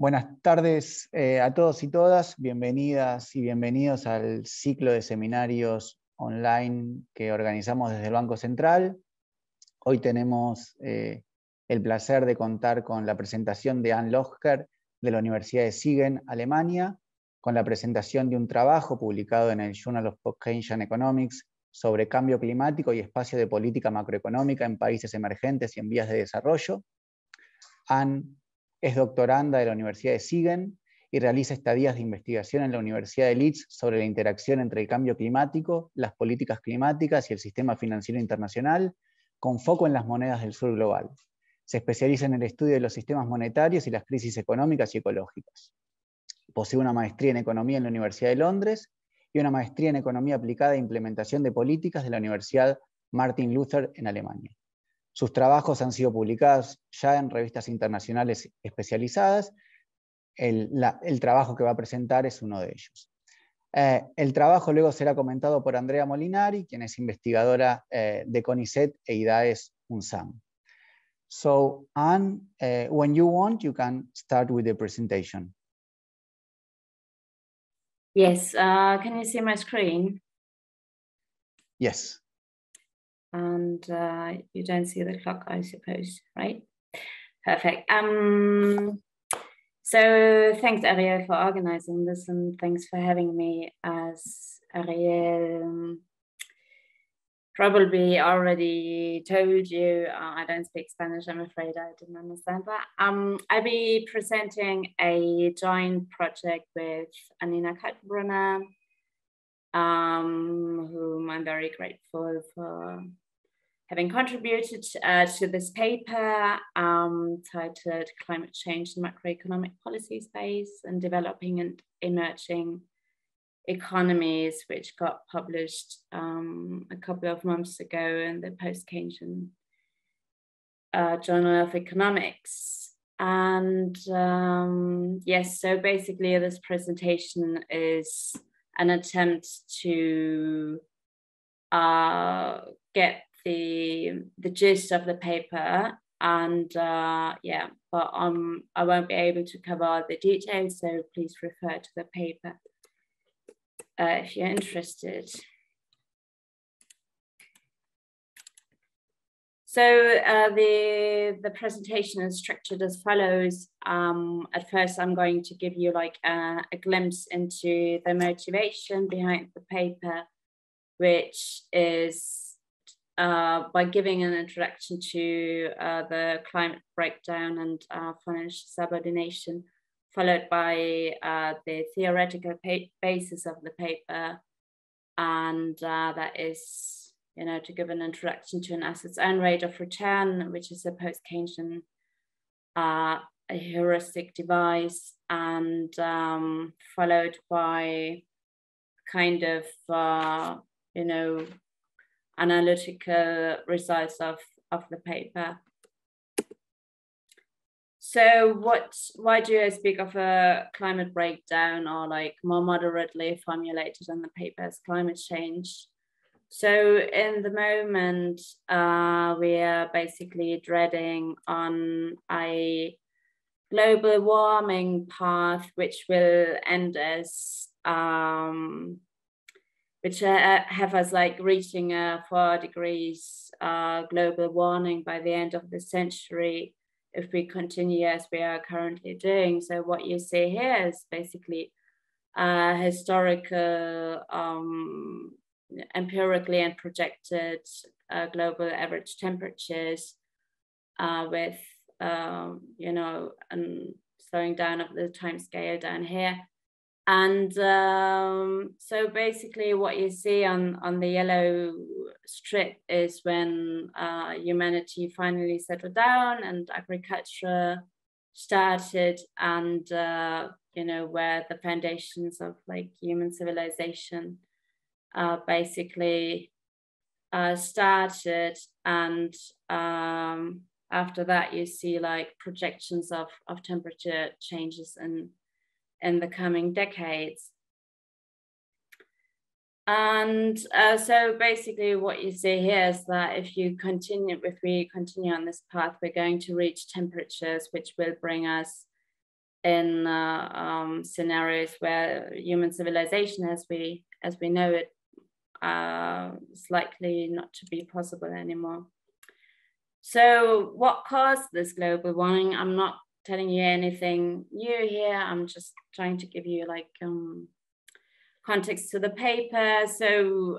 Buenas tardes a todos y todas, bienvenidas y bienvenidos al ciclo de seminarios online que organizamos desde el Banco Central. Hoy tenemos el placer de contar con la presentación de Löscher de la Universidad de Siegen, Alemania, con la presentación de un trabajo publicado en el Journal of Post-keynesiano Economics sobre cambio climático y espacio de política macroeconómica en países emergentes y en vías de desarrollo. Anne es doctoranda de la Universidad de Siegen y realiza estadías de investigación en la Universidad de Leeds sobre la interacción entre el cambio climático, las políticas climáticas y el sistema financiero internacional, con foco en las monedas del sur global. Se especializa en el estudio de los sistemas monetarios y las crisis económicas y ecológicas. Posee una maestría en Economía en la Universidad de Londres y una maestría en Economía aplicada e implementación de políticas de la Universidad Martin Luther en Alemania. Sus trabajos han sido publicados ya en revistas internacionales especializadas. El trabajo que va a presentar es uno de ellos. El trabajo luego será comentado por Andrea Molinari, quien es investigadora de CONICET e IDAES UNSAM. So, Anne, when you want, you can start with the presentation. Yes, can you see my screen? Yes. And you don't see the clock, I suppose, right? Perfect. So thanks, Ariel, for organizing this, and thanks for having me. As Ariel probably already told you, I don't speak Spanish, I'm afraid I didn't understand that. I'll be presenting a joint project with Anina Kaltenbrunner, whom I'm very grateful for having contributed to this paper titled Climate Change in Macroeconomic Policy Space and Developing and Emerging Economies, which got published a couple of months ago in the post-keynesian Journal of Economics. And yes, so basically this presentation is an attempt to get the gist of the paper, and yeah, but I won't be able to cover all the details, so please refer to the paper if you're interested. So the presentation is structured as follows. At first, I'm going to give you like a glimpse into the motivation behind the paper, which is by giving an introduction to the climate breakdown and financial subordination, followed by the theoretical basis of the paper, and that is, you know, to give an introduction to an asset's own rate of return, which is a post-Keynesian a heuristic device, and followed by kind of you know, analytical results of the paper. So why do I speak of a climate breakdown, or like more moderately formulated in the paper as climate change? So in the moment, we are basically treading on a global warming path, which will end as which have us like reaching 4 degrees global warming by the end of the century if we continue as we are currently doing. So what you see here is basically historical, empirically and projected global average temperatures with, you know, and slowing down of the time scale down here. And so basically what you see on the yellow strip is when humanity finally settled down and agriculture started, and you know, where the foundations of like human civilization basically started. And after that you see like projections of temperature changes in the coming decades. And so basically what you see here is that if we continue on this path, we're going to reach temperatures which will bring us in scenarios where human civilization as we know it is likely not to be possible anymore. So what caused this global warming? I'm not telling you anything new here. I'm just trying to give you like context to the paper. So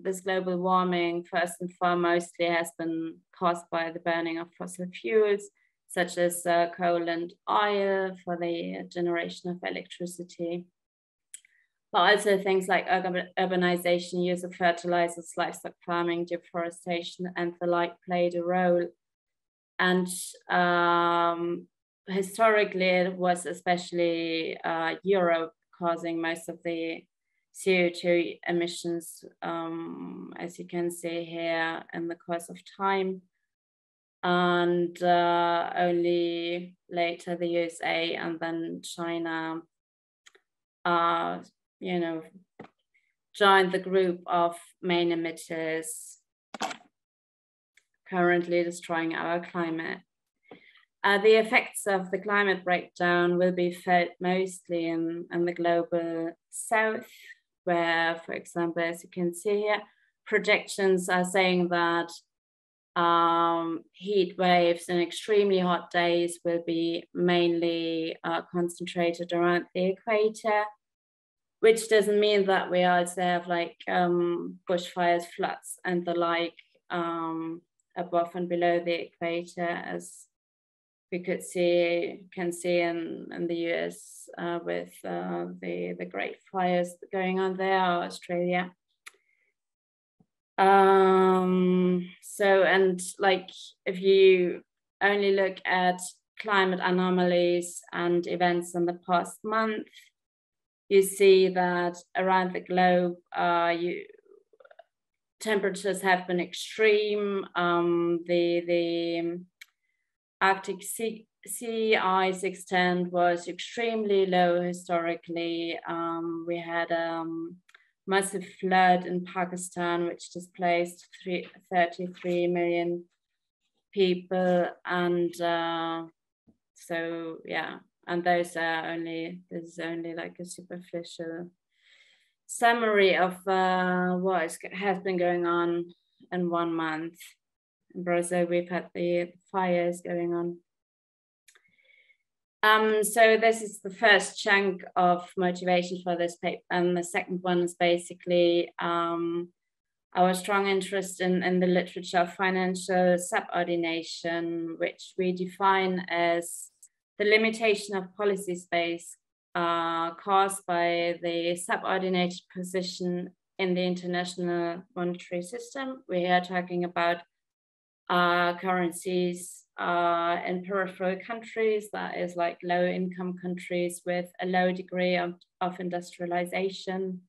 this global warming, first and foremostly, has been caused by the burning of fossil fuels, such as coal and oil for the generation of electricity. But also things like urbanization, use of fertilizers, livestock farming, deforestation, and the like played a role. And historically, it was especially Europe causing most of the CO2 emissions, as you can see here, in the course of time. And only later the USA and then China you know, joined the group of main emitters currently destroying our climate. The effects of the climate breakdown will be felt mostly in the global south, where, for example, as you can see here, projections are saying that heat waves and extremely hot days will be mainly concentrated around the equator, which doesn't mean that we also have like bushfires, floods, and the like above and below the equator, as we can see in the US with the great fires going on there, or Australia. So, and like if you only look at climate anomalies and events in the past month, you see that around the globe, temperatures have been extreme. The Arctic sea ice extent was extremely low historically. We had massive flood in Pakistan, which displaced 33 million people. And so, yeah, and this is only like a superficial summary of what has been going on in 1 month. In Brazil, we've had the fires going on. So this is the first chunk of motivation for this paper. And the second one is basically our strong interest in the literature of financial subordination, which we define as the limitation of policy space caused by the subordinated position in the international monetary system. We are talking about currencies in peripheral countries, that is like low income countries with a low degree of industrialization.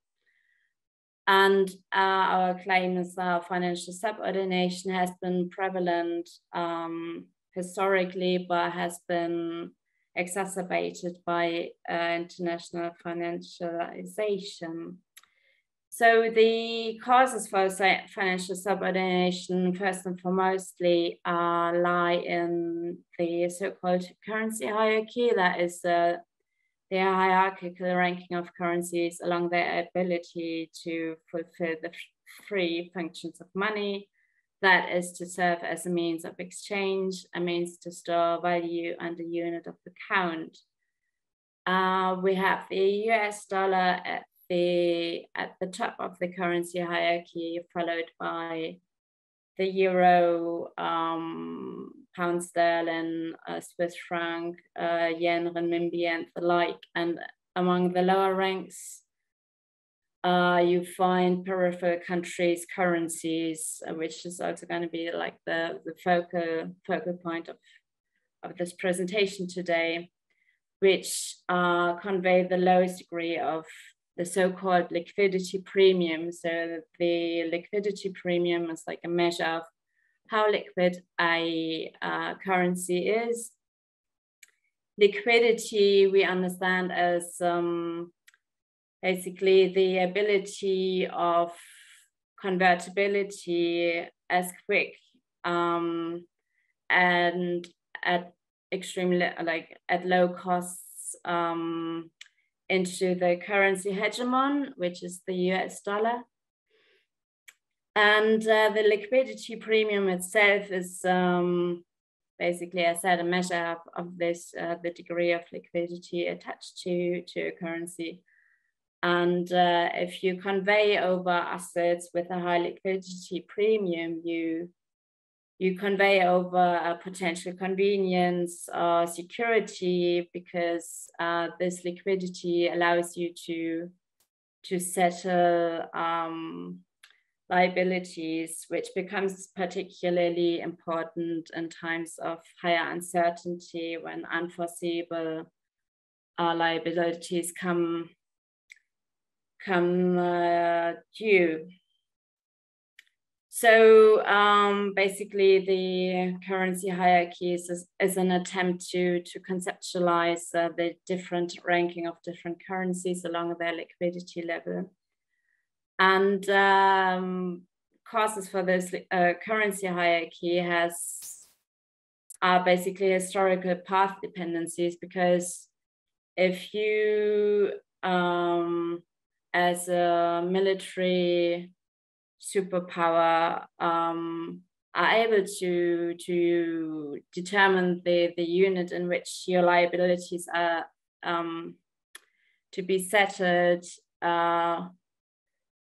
And our claim is that financial subordination has been prevalent historically, but has been exacerbated by international financialization. So the causes for financial subordination, first and foremostly, lie in the so-called currency hierarchy. That is the hierarchical ranking of currencies along their ability to fulfill the three functions of money. That is to serve as a means of exchange, a means to store value, and a unit of account. We have the US dollar at the top of the currency hierarchy, followed by the euro, pound sterling, Swiss franc, yen, renminbi, and the like. And among the lower ranks, you find peripheral countries' currencies, which is also going to be like the focal point of this presentation today, which convey the lowest degree of the so-called liquidity premium. So the liquidity premium is like a measure of how liquid a currency is. Liquidity we understand as basically the ability of convertibility as quick and at extremely like at low costs into the currency hegemon, which is the US dollar. And the liquidity premium itself is basically, as I said, a measure of this, the degree of liquidity attached to a currency. And if you convey over assets with a high liquidity premium, you convey over a potential convenience or security, because this liquidity allows you to settle liabilities, which becomes particularly important in times of higher uncertainty, when unforeseeable liabilities come due. So basically, the currency hierarchy is an attempt to conceptualize the different ranking of different currencies along their liquidity level. And causes for this currency hierarchy are basically historical path dependencies, because if you, as a military superpower, are able to determine the unit in which your liabilities are to be settled,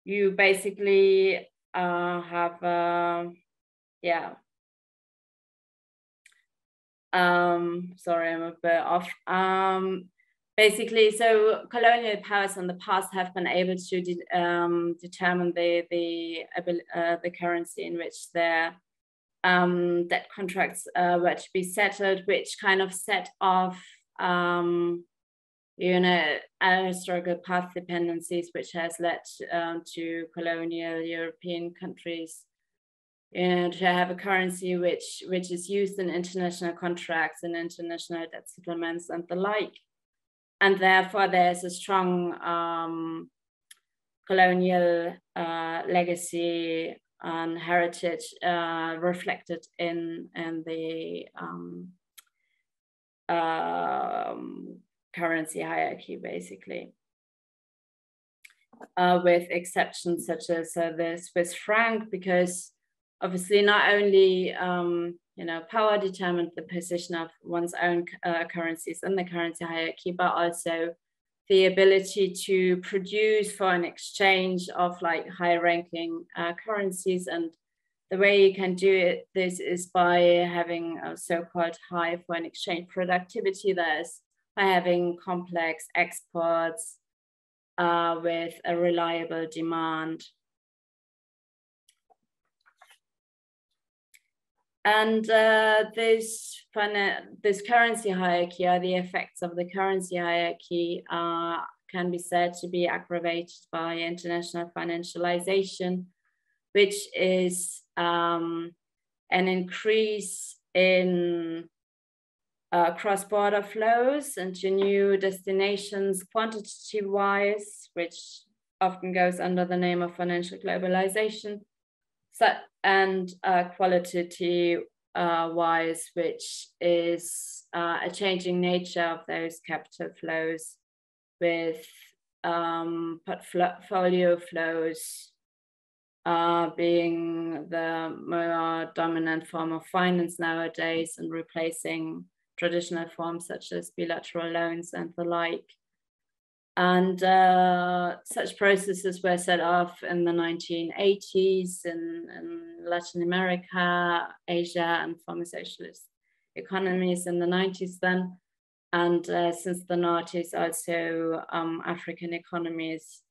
you basically have, sorry, I'm a bit off. Basically, so colonial powers in the past have been able to determine the currency in which their debt contracts were to be settled, which kind of set off historical path dependencies, which has led to colonial European countries to have a currency which is used in international contracts and international debt settlements and the like. And therefore, there's a strong colonial legacy and heritage reflected in the currency hierarchy, basically, with exceptions such as the Swiss franc, because obviously not only power determined the position of one's own currencies in the currency hierarchy, but also the ability to produce foreign exchange of like high-ranking currencies. And the way you can do this is by having a so-called high foreign exchange productivity, that is, by having complex exports with a reliable demand. And this currency hierarchy, or the effects of the currency hierarchy, can be said to be aggravated by international financialization, which is an increase in cross-border flows into new destinations quantitative-wise, which often goes under the name of financial globalization, and qualitative-wise, which is a changing nature of those capital flows, with portfolio flows being the more dominant form of finance nowadays, and replacing traditional forms such as bilateral loans and the like. And such processes were set off in the 1980s in Latin America, Asia, and former socialist economies in the 90s then. And since the 90s, also African economies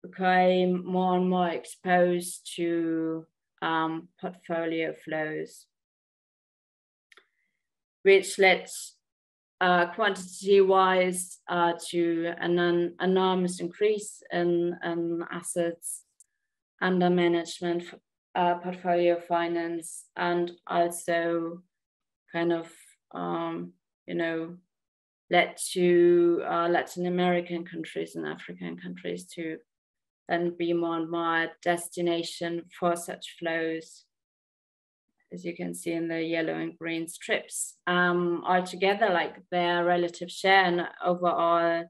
became more and more exposed to portfolio flows, which led quantity-wise to an enormous increase in assets under management, portfolio finance, and also kind of, led to Latin American countries and African countries to then be more and more a destination for such flows. as you can see in the yellow and green strips. Altogether, like their relative share and overall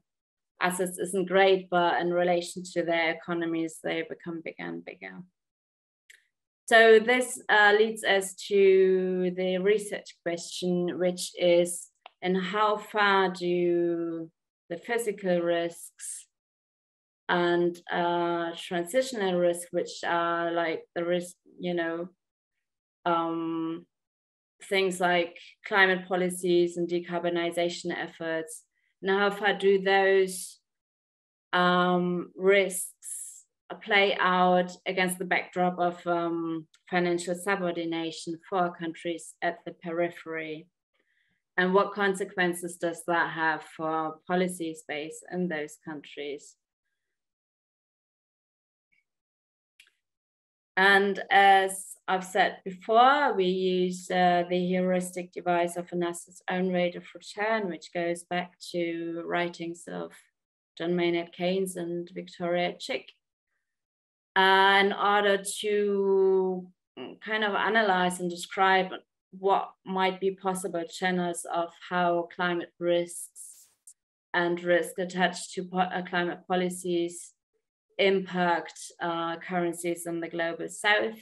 assets isn't great, but in relation to their economies, they become bigger and bigger. So this leads us to the research question, which is, in how far do the physical risks and transitional risks, which are like the risk, you know, things like climate policies and decarbonization efforts, and how far do those risks play out against the backdrop of financial subordination for countries at the periphery? And what consequences does that have for policy space in those countries? And as I've said before, we use the heuristic device of an asset's own rate of return, which goes back to writings of John Maynard Keynes and Victoria Chick, in order to kind of analyze and describe what might be possible channels of how climate risks and risk attached to climate policies impact currencies in the global south.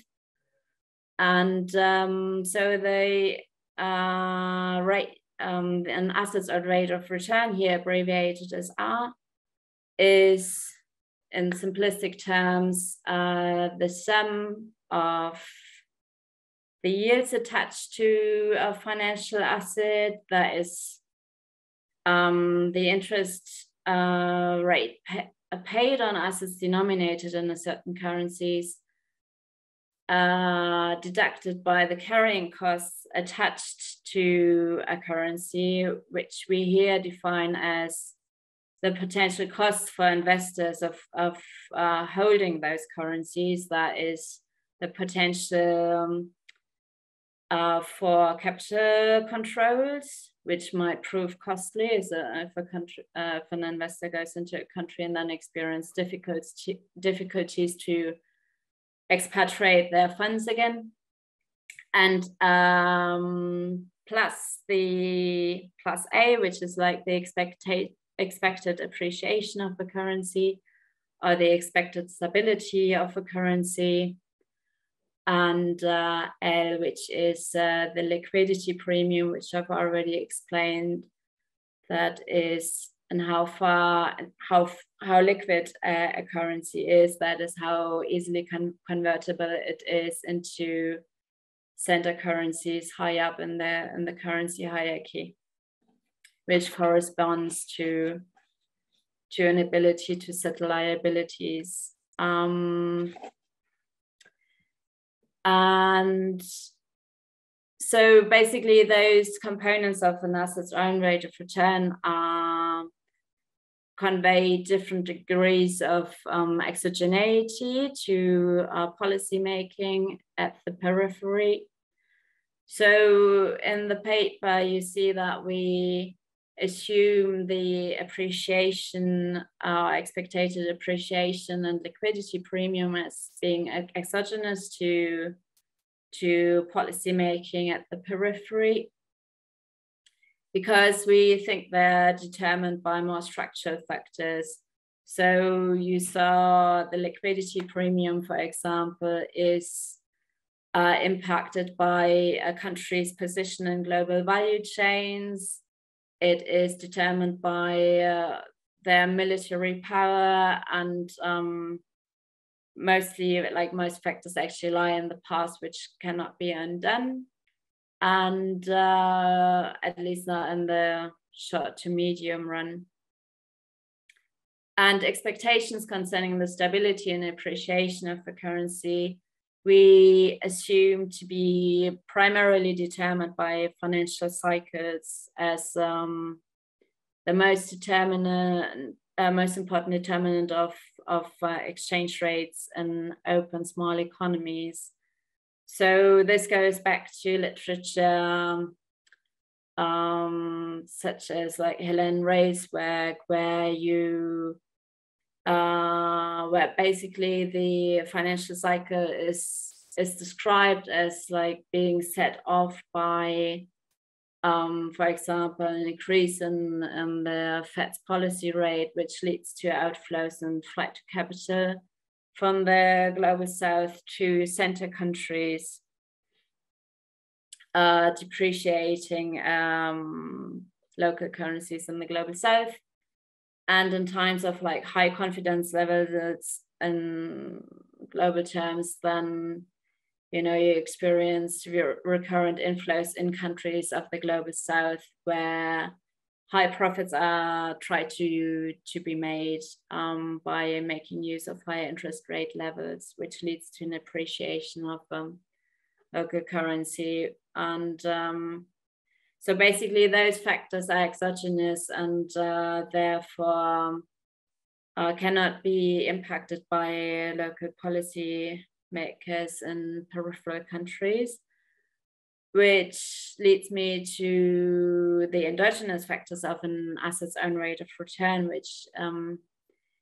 And so they rate an assets or rate of return, here abbreviated as R, is in simplistic terms the sum of the yields attached to a financial asset, that is the interest rate paid on assets denominated in a certain currencies, deducted by the carrying costs attached to a currency, which we here define as the potential costs for investors of holding those currencies. That is the potential for capital controls, which might prove costly if an investor goes into a country and then experience difficulties to expatriate their funds again, and plus A, which is like the expected appreciation of the currency or the expected stability of a currency, and L, which is the liquidity premium, which I've already explained, that is, and how liquid a currency is, that is how easily convertible it is into center currencies high up in the currency hierarchy, which corresponds to an ability to settle liabilities. And so basically those components of an asset's own rate of return convey different degrees of exogeneity to policy making at the periphery. So in the paper, you see that we assume the appreciation, expected appreciation and liquidity premium as being exogenous to policy making at the periphery, because we think they're determined by more structural factors. So you saw the liquidity premium, for example, is impacted by a country's position in global value chains. It is determined by their military power, and mostly, like most factors, actually lie in the past, which cannot be undone, and at least not in the short to medium run. And expectations concerning the stability and appreciation of the currency, we assume to be primarily determined by financial cycles as the most important determinant of exchange rates in open small economies. So this goes back to literature such as like Helen Ray's work, where basically the financial cycle is is described as like being set off by, for example, an increase in the Fed's policy rate, which leads to outflows and flight to capital from the global south to center countries, depreciating local currencies in the global south. And in times of like high confidence levels in global terms, then you experience recurrent inflows in countries of the global south where high profits are tried to be made by making use of higher interest rate levels, which leads to an appreciation of local currency. And so basically those factors are exogenous and therefore cannot be impacted by local policy makers in peripheral countries, which leads me to the endogenous factors of an asset's own rate of return, which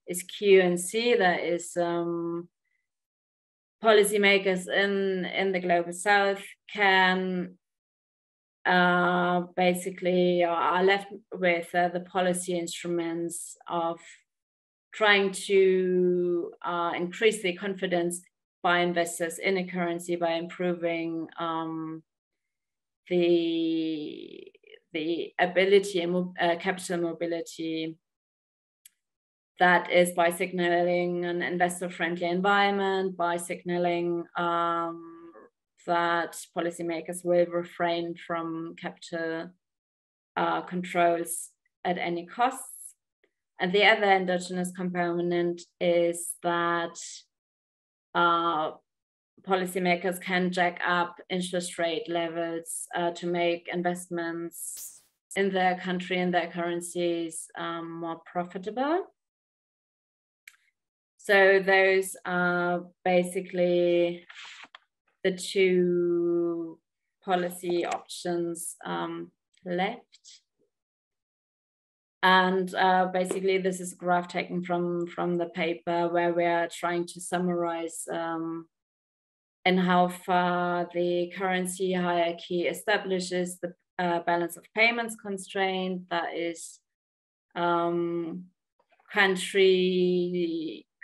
is Q and C. That is policymakers in the global south can basically are left with the policy instruments of trying to increase the confidence by investors in a currency by improving the ability and capital mobility. That is by signaling an investor-friendly environment, by signaling that policymakers will refrain from capital controls at any costs. And the other endogenous component is that policymakers can jack up interest rate levels to make investments in their country and their currencies more profitable. So those are basically the two policy options left. And basically this is a graph taken from the paper where we are trying to summarize in how far the currency hierarchy establishes the balance of payments constraint, that is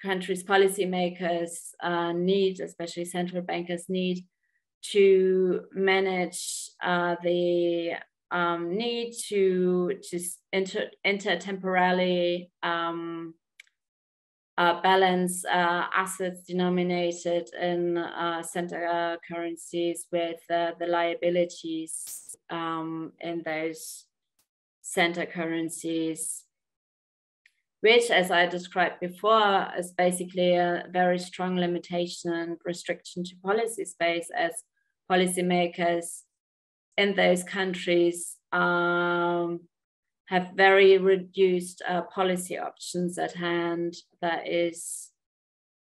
countries' policymakers need, especially central bankers need, to manage the need to intertemporally balance assets denominated in center currencies with the liabilities in those center currencies, which, as I described before, is basically a very strong limitation and restriction to policy space, as policymakers in those countries have very reduced policy options at hand. That is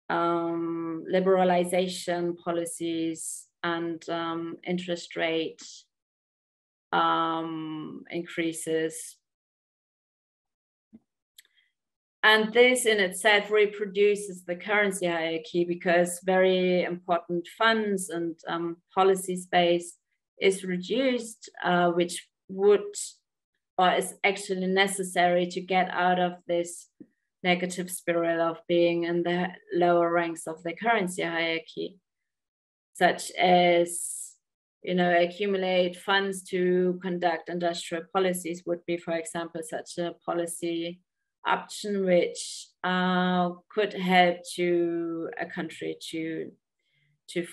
liberalization policies and interest rate increases. And this in itself reproduces the currency hierarchy, because very important funds and policy space is reduced, which would or is actually necessary to get out of this negative spiral of being in the lower ranks of the currency hierarchy, such as, accumulate funds to conduct industrial policies would be, for example, such a policy option which could help to a country to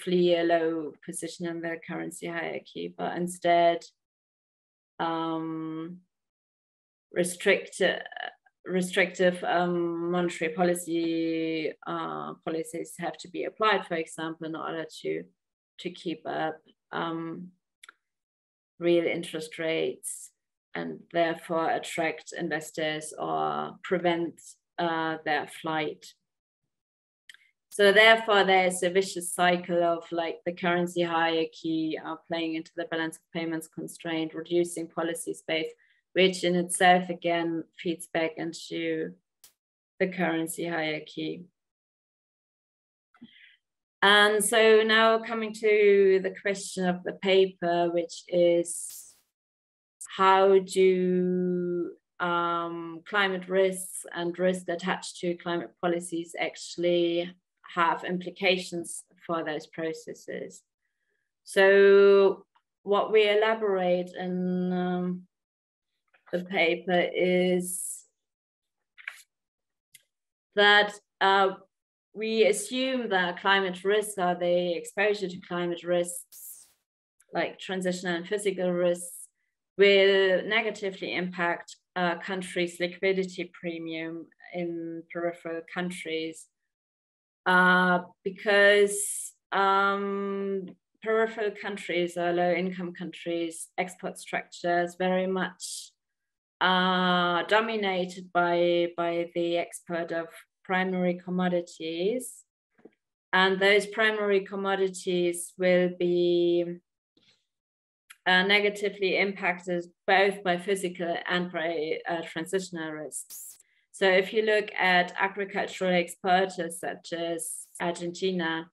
flee a low position in the currency hierarchy, but instead restrictive monetary policies have to be applied, for example, in order to keep up real interest rates and therefore attract investors or prevent their flight. So therefore, there's a vicious cycle of like the currency hierarchy playing into the balance of payments constraint, reducing policy space, which in itself again feeds back into the currency hierarchy. And so now coming to the question of the paper, which is how do climate risks and risks attached to climate policies actually have implications for those processes? So what we elaborate in the paper is that we assume that climate risks, or the exposure to climate risks, like transitional and physical risks, will negatively impact countries' liquidity premium in peripheral countries because peripheral countries or low-income countries' export structures very much dominated by the export of primary commodities, and those primary commodities will be negatively impacted both by physical and by transitional risks. So if you look at agricultural exporters such as Argentina,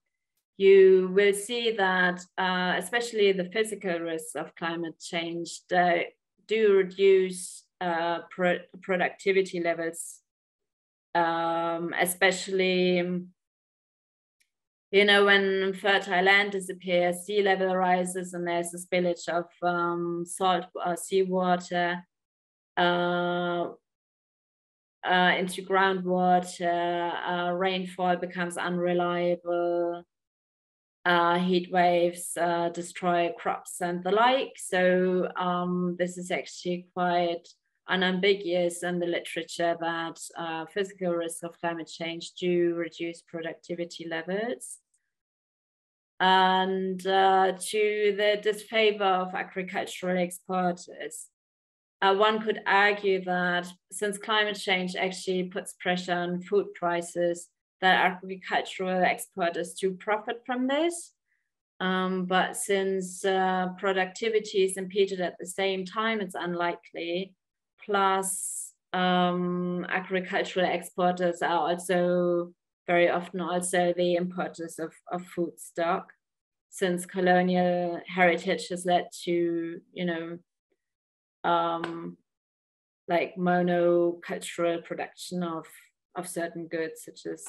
you will see that especially the physical risks of climate change do reduce productivity levels, especially when fertile land disappears, sea level rises, and there's a spillage of salt or seawater into groundwater, rainfall becomes unreliable, heat waves destroy crops and the like. So this is actually quite unambiguous in the literature that physical risks of climate change do reduce productivity levels. And to the disfavor of agricultural exporters, one could argue that since climate change actually puts pressure on food prices, that agricultural exporters do profit from this. But since productivity is impeded at the same time, it's unlikely. Plus, agricultural exporters are also very often also the importers of food stock, since colonial heritage has led to, like monocultural production of certain goods such as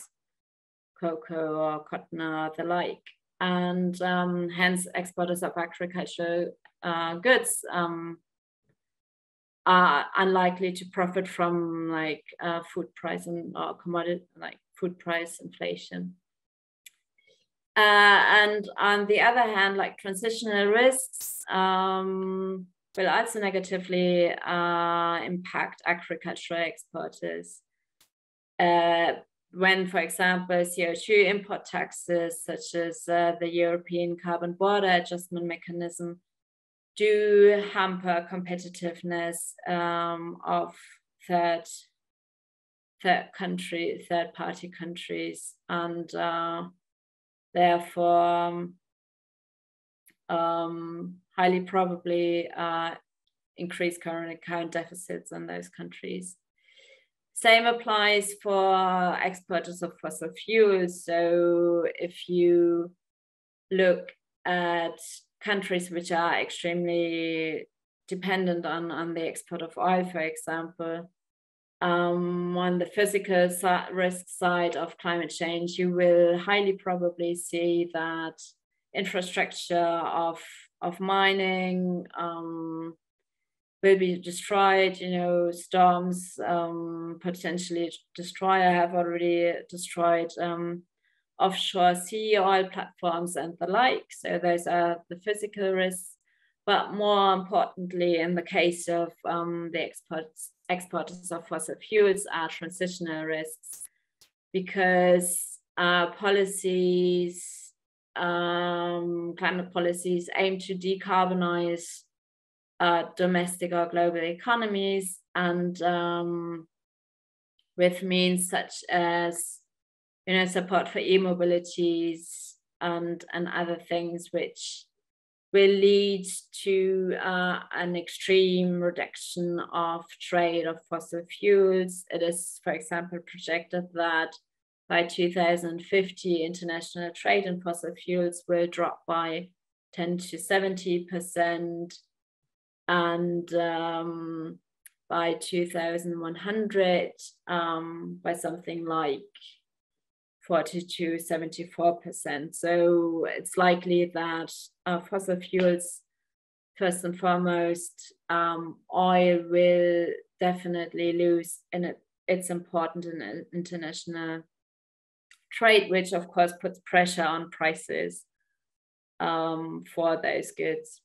cocoa or cotton or the like. And hence exporters of agricultural goods are unlikely to profit from like food price or commodity, like food price inflation. And on the other hand, like transitional risks will also negatively impact agricultural exporters. When, for example, CO2 import taxes, such as the European Carbon Border Adjustment Mechanism, do hamper competitiveness of third-party countries, and therefore highly probably increase current account deficits in those countries. Same applies for exporters of fossil fuels. So if you look at countries which are extremely dependent on the export of oil, for example, on the physical risk side of climate change, you will highly probably see that infrastructure of mining will be destroyed. Storms potentially destroy or have already destroyed offshore sea oil platforms and the like. So those are the physical risks. But more importantly, in the case of the exporters of fossil fuels, are transitional risks, because climate policies aim to decarbonize domestic or global economies, and with means such as support for e-mobilities and other things, which will lead to an extreme reduction of trade of fossil fuels. It is, for example, projected that by 2050, international trade in fossil fuels will drop by 10 to 70%. And by 2100, by something like 40 to 74%. So it's likely that fossil fuels, first and foremost, oil will definitely lose in its importance in international trade, which of course puts pressure on prices for those goods.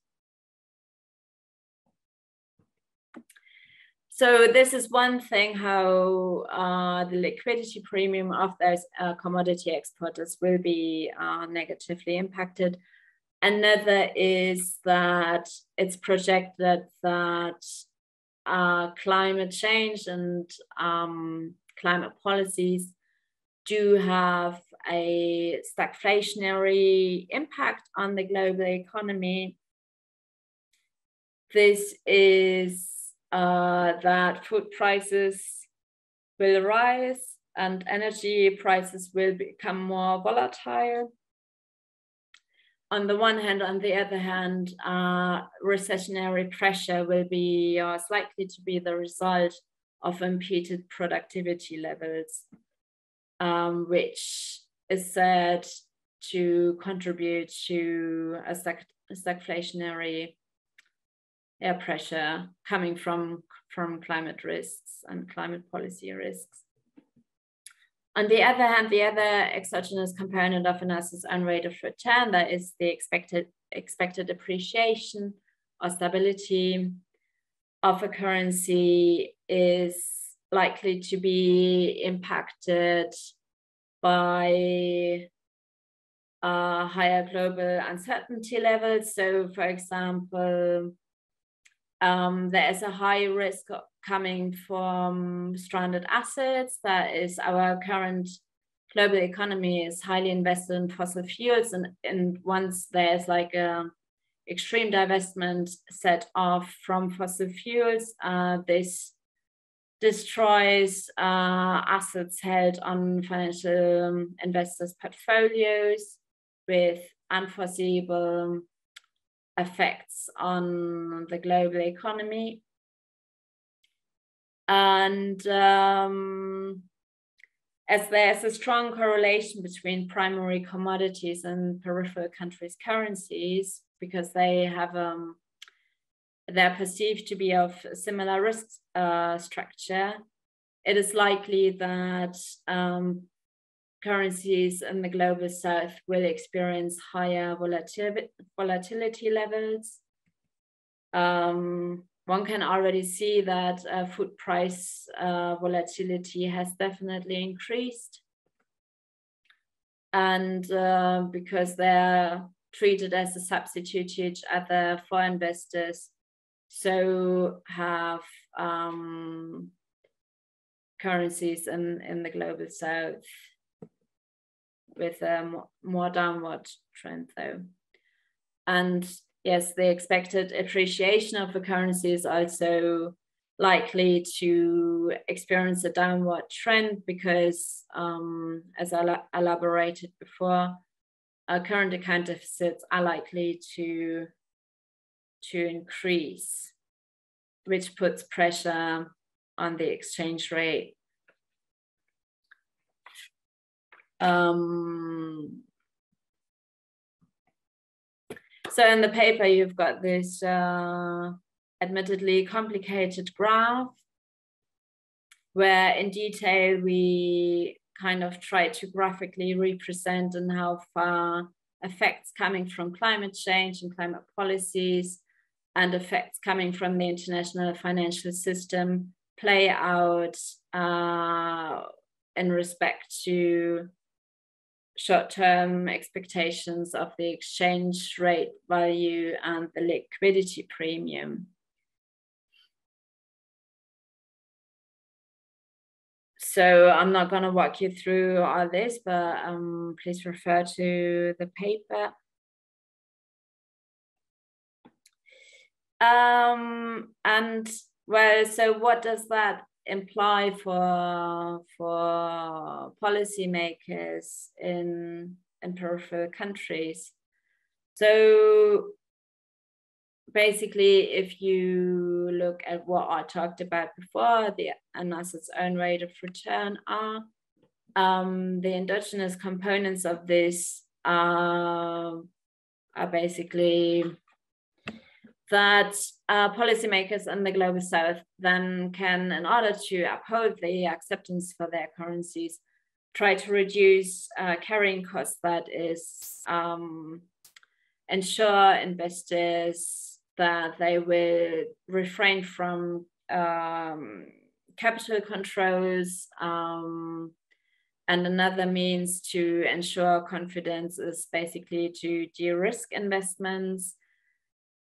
So this is one thing, how the liquidity premium of those commodity exporters will be negatively impacted. Another is that it's projected that climate change and climate policies do have a stagflationary impact on the global economy. This is that food prices will rise and energy prices will become more volatile. On the one hand, on the other hand, recessionary pressure will be likely to be the result of impeded productivity levels, which is said to contribute to a stagflationary pressure coming from climate risks and climate policy risks. On the other hand, the other exogenous component of an asset's own rate of return, that is the expected appreciation or stability of a currency, is likely to be impacted by higher global uncertainty levels. So, for example, there is a high risk coming from stranded assets. That is, our current global economy is highly invested in fossil fuels, and once there's like a extreme divestment set off from fossil fuels, this destroys assets held on financial investors' portfolios with unforeseeable effects on the global economy. And as there's a strong correlation between primary commodities and peripheral countries' currencies, because they have they're perceived to be of a similar risk structure, it is likely that currencies in the global south will experience higher volatility levels. One can already see that food price volatility has definitely increased. And because they're treated as a substitute to each other for investors, so have currencies in the global south, with a more downward trend though. And yes, the expected appreciation of the currency is also likely to experience a downward trend because, as I elaborated before, current account deficits are likely to increase, which puts pressure on the exchange rate. So in the paper, you've got this admittedly complicated graph where in detail we kind of try to graphically represent and how far effects coming from climate change and climate policies and effects coming from the international financial system play out in respect to short-term expectations of the exchange rate value and the liquidity premium. So I'm not going to walk you through all this, but please refer to the paper. And well, so what does that imply for policymakers in peripheral countries. So basically, if you look at what I talked about before, the assets own rate of return are the endogenous components of this are basically that policymakers in the global south then can, in order to uphold the acceptance for their currencies, try to reduce carrying costs, that is, ensure investors that they will refrain from capital controls, and another means to ensure confidence is basically to de-risk investments.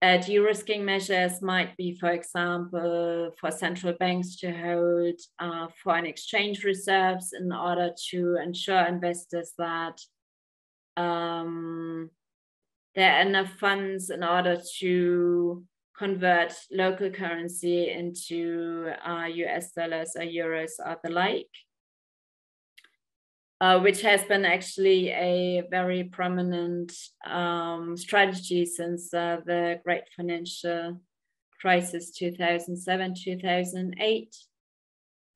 De-risking measures might be, for example, for central banks to hold foreign exchange reserves in order to ensure investors that there are enough funds in order to convert local currency into US dollars or euros or the like. Which has been actually a very prominent strategy since the great financial crisis 2007-2008.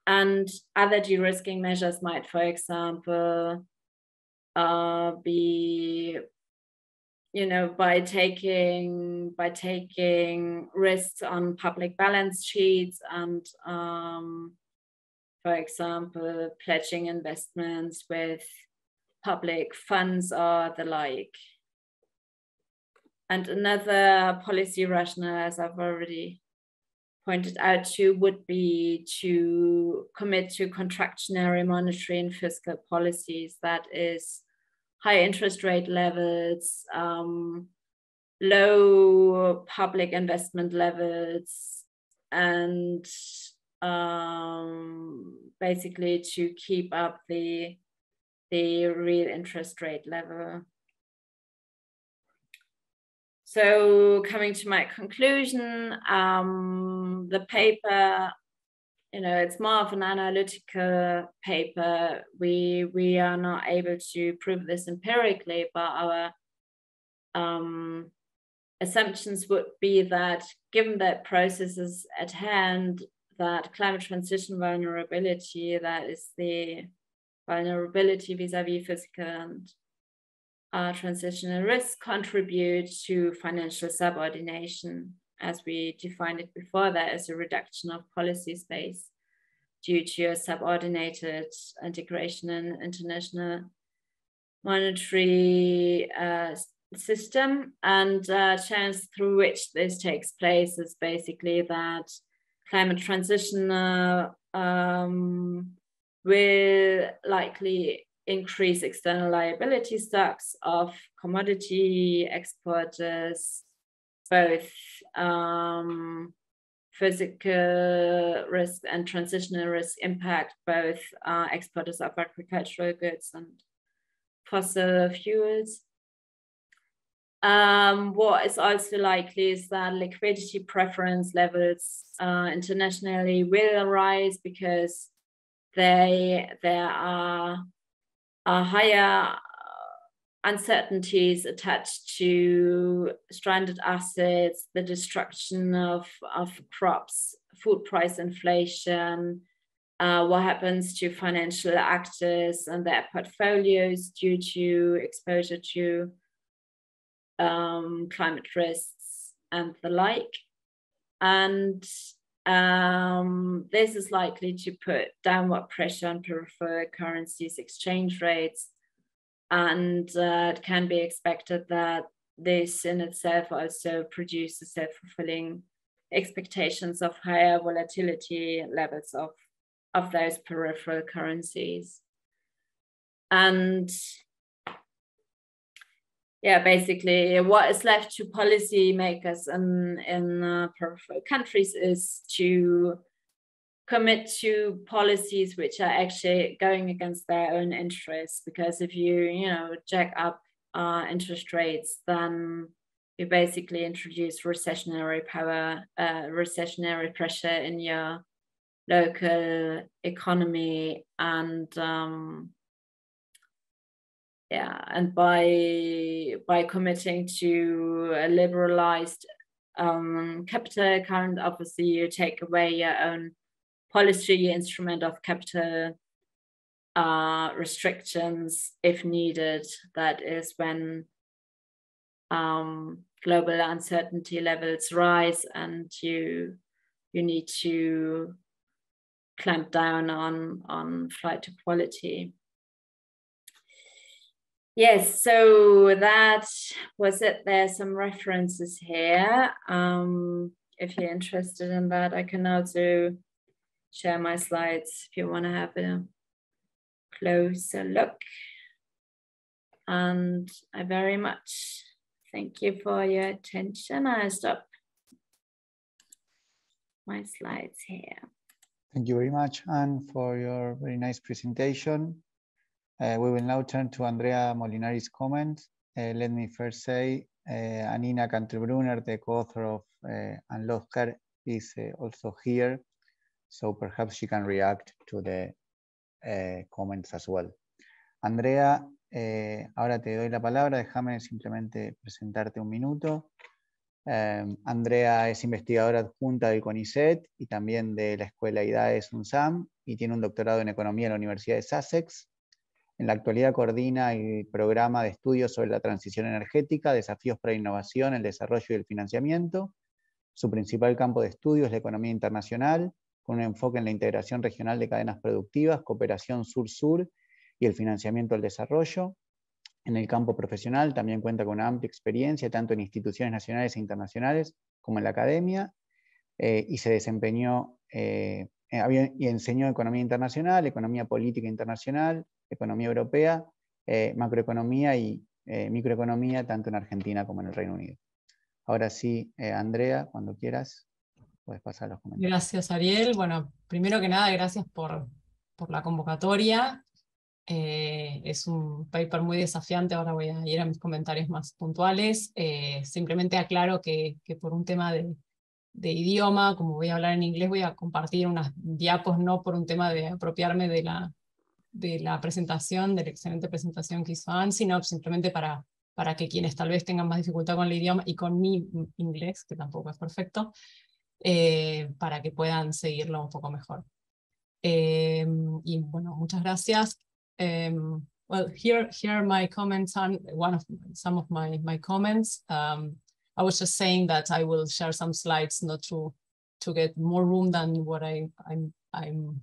And other de-risking measures might, for example, be, by taking risks on public balance sheets and for example, pledging investments with public funds or the like. And another policy rationale, as I've already pointed out to, would be to commit to contractionary monetary and fiscal policies, that is, high interest rate levels, low public investment levels, and basically to keep up the real interest rate level. So coming to my conclusion, the paper, it's more of an analytical paper. We are not able to prove this empirically, but our assumptions would be that given that processes at hand, that climate transition vulnerability, that is the vulnerability vis-a-vis physical and transitional risks, contribute to financial subordination. As we defined it before, there is a reduction of policy space due to a subordinated integration in international monetary system. And channels through which this takes place is basically that climate transition will likely increase external liability stocks of commodity exporters, both physical risk and transitional risk impact both exporters of agricultural goods and fossil fuels. What is also likely is that liquidity preference levels internationally will rise because there are higher uncertainties attached to stranded assets, the destruction of crops, food price inflation, what happens to financial actors and their portfolios due to exposure to climate risks and the like. And this is likely to put downward pressure on peripheral currencies exchange rates, and it can be expected that this in itself also produces self-fulfilling expectations of higher volatility levels of those peripheral currencies. And yeah, basically what is left to policymakers in peripheral countries is to commit to policies which are actually going against their own interests. Because if you jack up interest rates, then you basically introduce recessionary pressure in your local economy, and and by committing to a liberalized capital account, obviously you take away your own policy instrument of capital restrictions if needed. That is when global uncertainty levels rise and you need to clamp down on flight to quality. Yes, so that was it. There's some references here. If you're interested in that, I can also share my slides if you want to have a closer look. And I very much thank you for your attention. I stop my slides here. Thank you very much, Anne, for your very nice presentation. We will now turn to Andrea Molinari's comment. Let me first say Anina Canterbrunner, the co-author of and Löscher, is also here, so perhaps she can react to the comments as well. Andrea, ahora te doy la palabra, déjame simplemente presentarte un minuto. Andrea es investigadora adjunta del CONICET y también de la Escuela IDAES UNSAM y tiene un doctorado en Economía en la Universidad de Sussex. En la actualidad coordina el programa de estudios sobre la transición energética, desafíos para la innovación, el desarrollo y el financiamiento. Su principal campo de estudio es la economía internacional, con un enfoque en la integración regional de cadenas productivas, cooperación sur-sur y el financiamiento al desarrollo. En el campo profesional también cuenta con una amplia experiencia, tanto en instituciones nacionales e internacionales como en la academia, y se desempeñó y enseñó economía internacional, economía política internacional, economía europea, macroeconomía y microeconomía, tanto en Argentina como en el Reino Unido. Ahora sí, Andrea, cuando quieras, puedes pasar los comentarios. Gracias, Ariel. Bueno, primero que nada, gracias por la convocatoria. Es un paper muy desafiante, ahora voy a ir a mis comentarios más puntuales. Simplemente aclaro que por un tema de idioma, como voy a hablar en inglés, voy a compartir unas diapos, no por un tema de apropiarme de la presentación, de la excelente presentación que hizo Anne, sino simplemente para que quienes tal vez tengan más dificultad con el idioma y con mi inglés, que tampoco es perfecto, para que puedan seguirlo un poco mejor. Y bueno, muchas gracias. Well, here are my comments on some of my comments. I was just saying that I will share some slides not to get more room than what I'm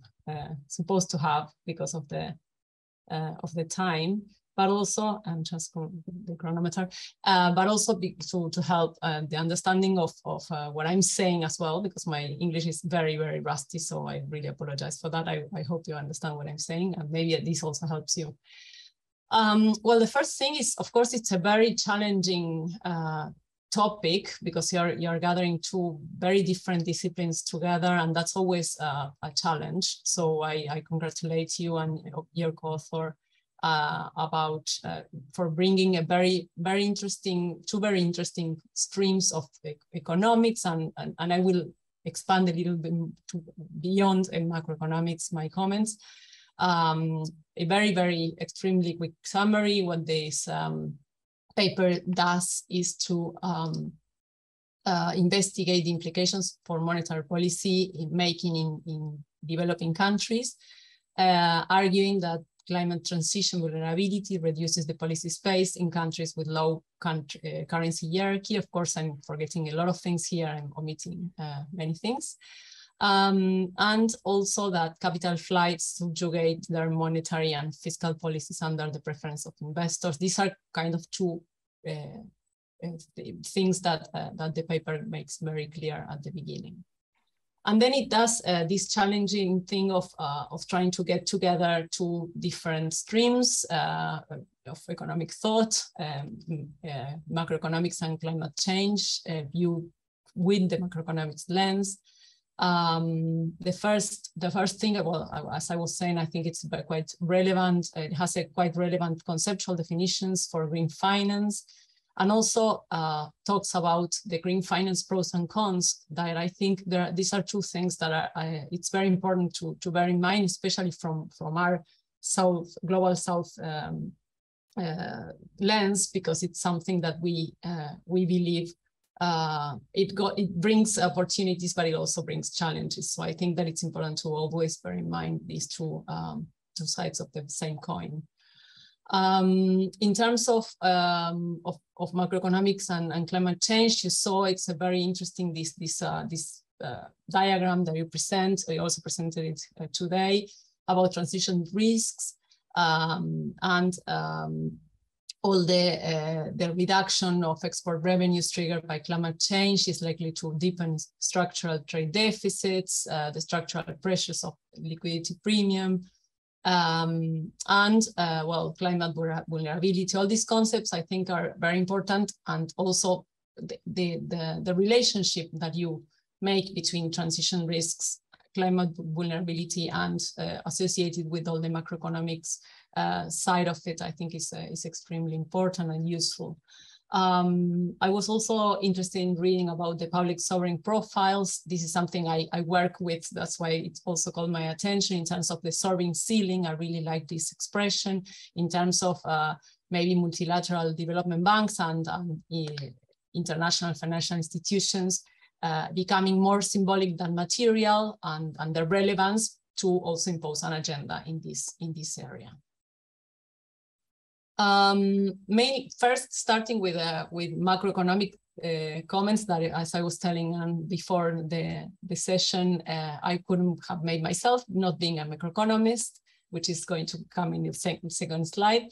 supposed to have because of the time, but also and just the chronometer, but also to help the understanding of what I'm saying as well, because my English is very, very rusty, so I really apologize for that. I hope you understand what I'm saying, and maybe this also helps you. Well, the first thing is, of course, it's a very challenging topic because you're gathering two very different disciplines together, and that's always a challenge. So I congratulate you and your co-author for bringing a two very interesting streams of economics, and I will expand a little bit beyond macroeconomics my comments. A very, very extremely quick summary. What this paper does is to investigate the implications for monetary policy making in developing countries, arguing that climate transition vulnerability reduces the policy space in countries with low currency hierarchy. Of course, I'm forgetting a lot of things here. I'm omitting many things. And also that capital flights subjugate their monetary and fiscal policies under the preference of investors. These are kind of two things that the paper makes very clear at the beginning. And then it does this challenging thing of trying to get together two different streams of economic thought, macroeconomics and climate change, viewed with the macroeconomics lens. The first thing, well, as I was saying, I think it's quite relevant. It has a quite relevant conceptual definitions for green finance. and also talks about the green finance pros and cons. That I think these are two things that are it's very important to bear in mind, especially from our global South lens, because it's something that we believe it brings opportunities, but it also brings challenges. So I think that it's important to always bear in mind these two sides of the same coin. In terms of macroeconomics and climate change, you saw it's a very interesting this diagram that you present. I also presented it today about transition risks and all the reduction of export revenues triggered by climate change is likely to deepen structural trade deficits, the structural pressures of liquidity premium, well, climate vulnerability. All these concepts I think are very important, and also the relationship that you make between transition risks, climate vulnerability, and associated with all the macroeconomics side of it, I think is extremely important and useful. I was also interested in reading about the public sovereign profiles. This is something I work with. That's why it's also called my attention in terms of the sovereign ceiling. I really like this expression in terms of maybe multilateral development banks and international financial institutions becoming more symbolic than material, and their relevance to also impose an agenda in this area. First, starting with macroeconomic comments that, as I was telling before the session, I couldn't have made myself, not being a macroeconomist, which is going to come in the second slide.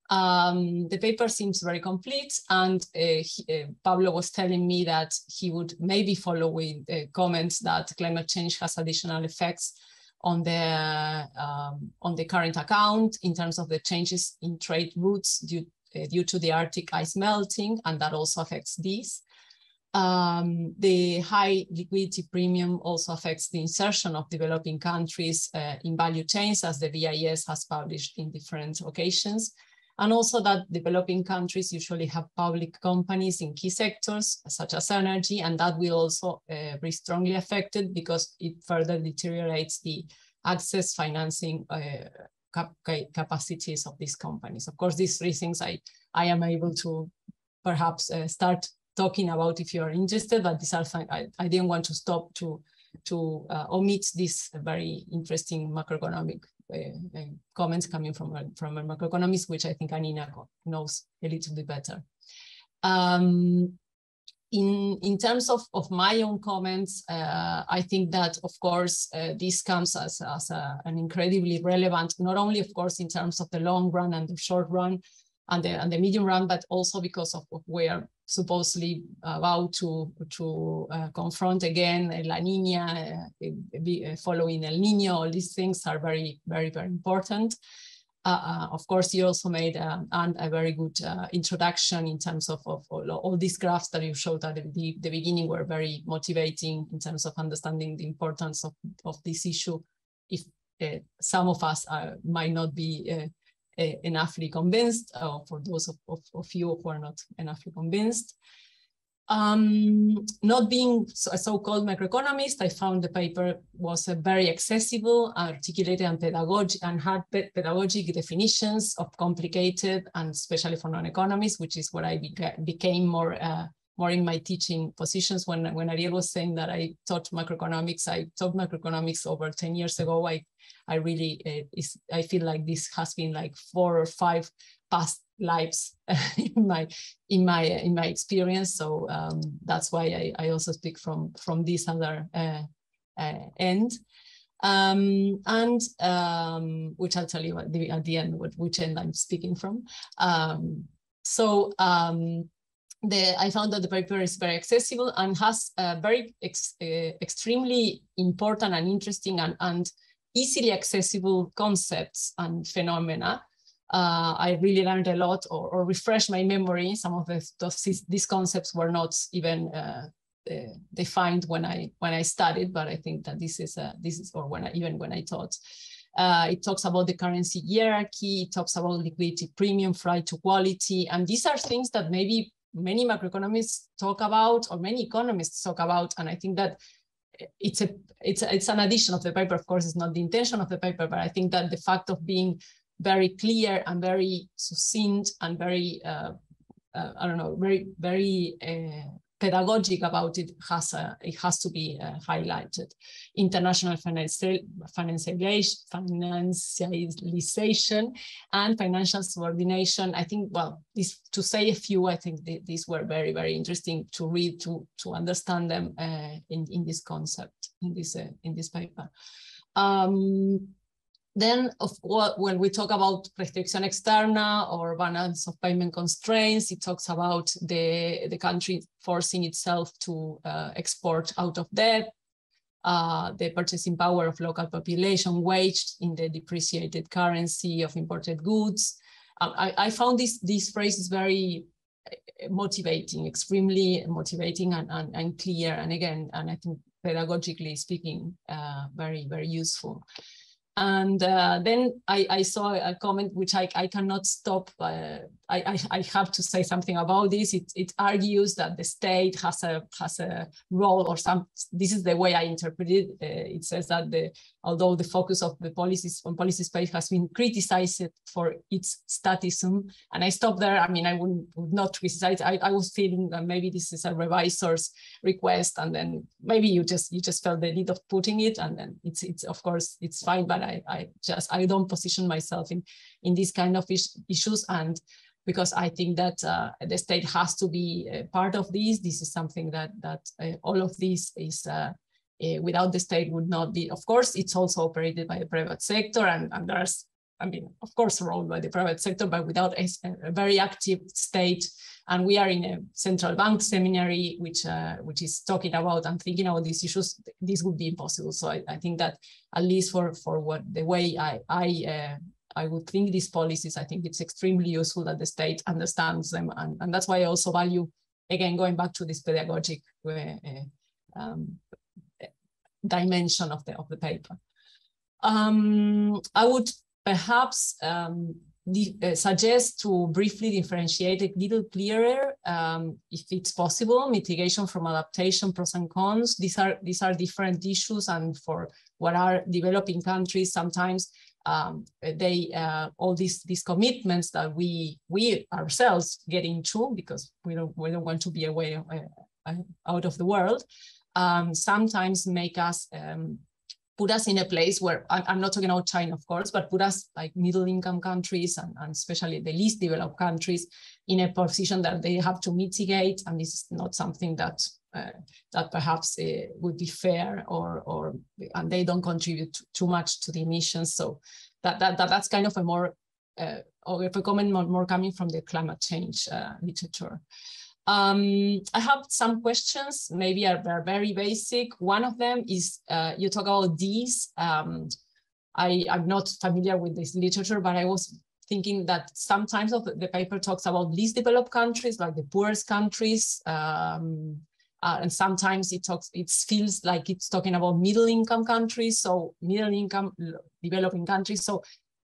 The paper seems very complete, and Pablo was telling me that he would maybe follow with comments that climate change has additional effects on the current account in terms of the changes in trade routes due to the Arctic ice melting, and that also affects these. The high liquidity premium also affects the insertion of developing countries in value chains, as the VIS has published in different occasions. And also that developing countries usually have public companies in key sectors, such as energy, and that will also be strongly affected because it further deteriorates the access financing capacities of these companies. Of course, these three things I am able to perhaps start talking about if you are interested, but these are I didn't want to stop to omit this very interesting macroeconomic comments coming from a macroeconomist, which I think Anina knows a little bit better. In terms of my own comments, I think that, of course, this comes as an incredibly relevant, not only, of course, in terms of the long run and the short run and the medium run, but also because of we are supposedly about to confront again La Niña, following El Niño. All these things are very, very, very important. Of course, you also made a very good introduction in terms of all these graphs that you showed at the beginning were very motivating in terms of understanding the importance of this issue. If some of us might not be enoughly convinced, for those of you who are not enoughly convinced. Not being a so-called macroeconomist, I found the paper was very accessible, articulated, and had pedagogic definitions of complicated, and especially for non-economists, which is what I became more in my teaching positions. When Ariel was saying that I taught macroeconomics over 10 years ago, I really I feel like this has been like 4 or 5 past lives in my experience. So that's why I also speak from this other end, which I'll tell you at the end which end I'm speaking from. I found that the paper is very accessible and has very extremely important and interesting and easily accessible concepts and phenomena. I really learned a lot, or refreshed my memory. Some of these concepts were not even defined when I studied, but I think that this is even when I taught. It talks about the currency hierarchy. It talks about liquidity premium, flight to quality, and these are things that maybe many macroeconomists talk about, or many economists talk about, and I think that it's an addition of the paper. Of course, it's not the intention of the paper, but I think that the fact of being very clear and very succinct and very, I don't know, very pedagogic about it has to be highlighted. International financialization and financial subordination. I think, well, to say a few, I think these were very, very interesting to read, to understand them in this concept, in this paper. Then, when we talk about restriction externa or balance of payment constraints, it talks about the country forcing itself to export out of debt, the purchasing power of local population waged in the depreciated currency of imported goods. I found these phrases very motivating, extremely motivating and clear, and again, and I think pedagogically speaking, very, very useful. And then I saw a comment which I cannot stop. I have to say something about this. It argues that the state has a role, or this is the way I interpret it. It says that although the focus of the policies on policy space has been criticized for its statism, and I stopped there. I mean, I would not criticize. I was feeling that maybe this is a revisor's request, and then maybe you just felt the need of putting it, and then it's of course it's fine, but I don't position myself in these kind of issues, and because I think that the state has to be part of this. This is something that all of this is without the state would not be. Of course, it's also operated by the private sector, and there's, I mean, of course, a role by the private sector, but without a very active state. And we are in a central bank seminary, which is talking about and thinking about these issues. This would be impossible. So I think that at least for the way I would think these policies, I think it's extremely useful that the state understands them, and that's why I also value, again, going back to this pedagogic dimension of the paper. I would perhaps suggest to briefly differentiate a little clearer, if it's possible, mitigation from adaptation, pros and cons. These are different issues, and for what are developing countries, sometimes they all these commitments that we ourselves get into, because we don't want to be away out of the world, sometimes make us put us in a place where, I'm not talking about China, of course, but put us like middle-income countries and especially the least developed countries in a position that they have to mitigate, and this is not something that perhaps would be fair, and they don't contribute too much to the emissions. So that's kind of a more or if a comment more coming from the climate change literature. I have some questions, maybe are very basic. One of them is, you talk about these. I'm not familiar with this literature, but I was thinking that sometimes the paper talks about least developed countries, like the poorest countries, and sometimes it feels like it's talking about middle-income countries, so middle-income developing countries. So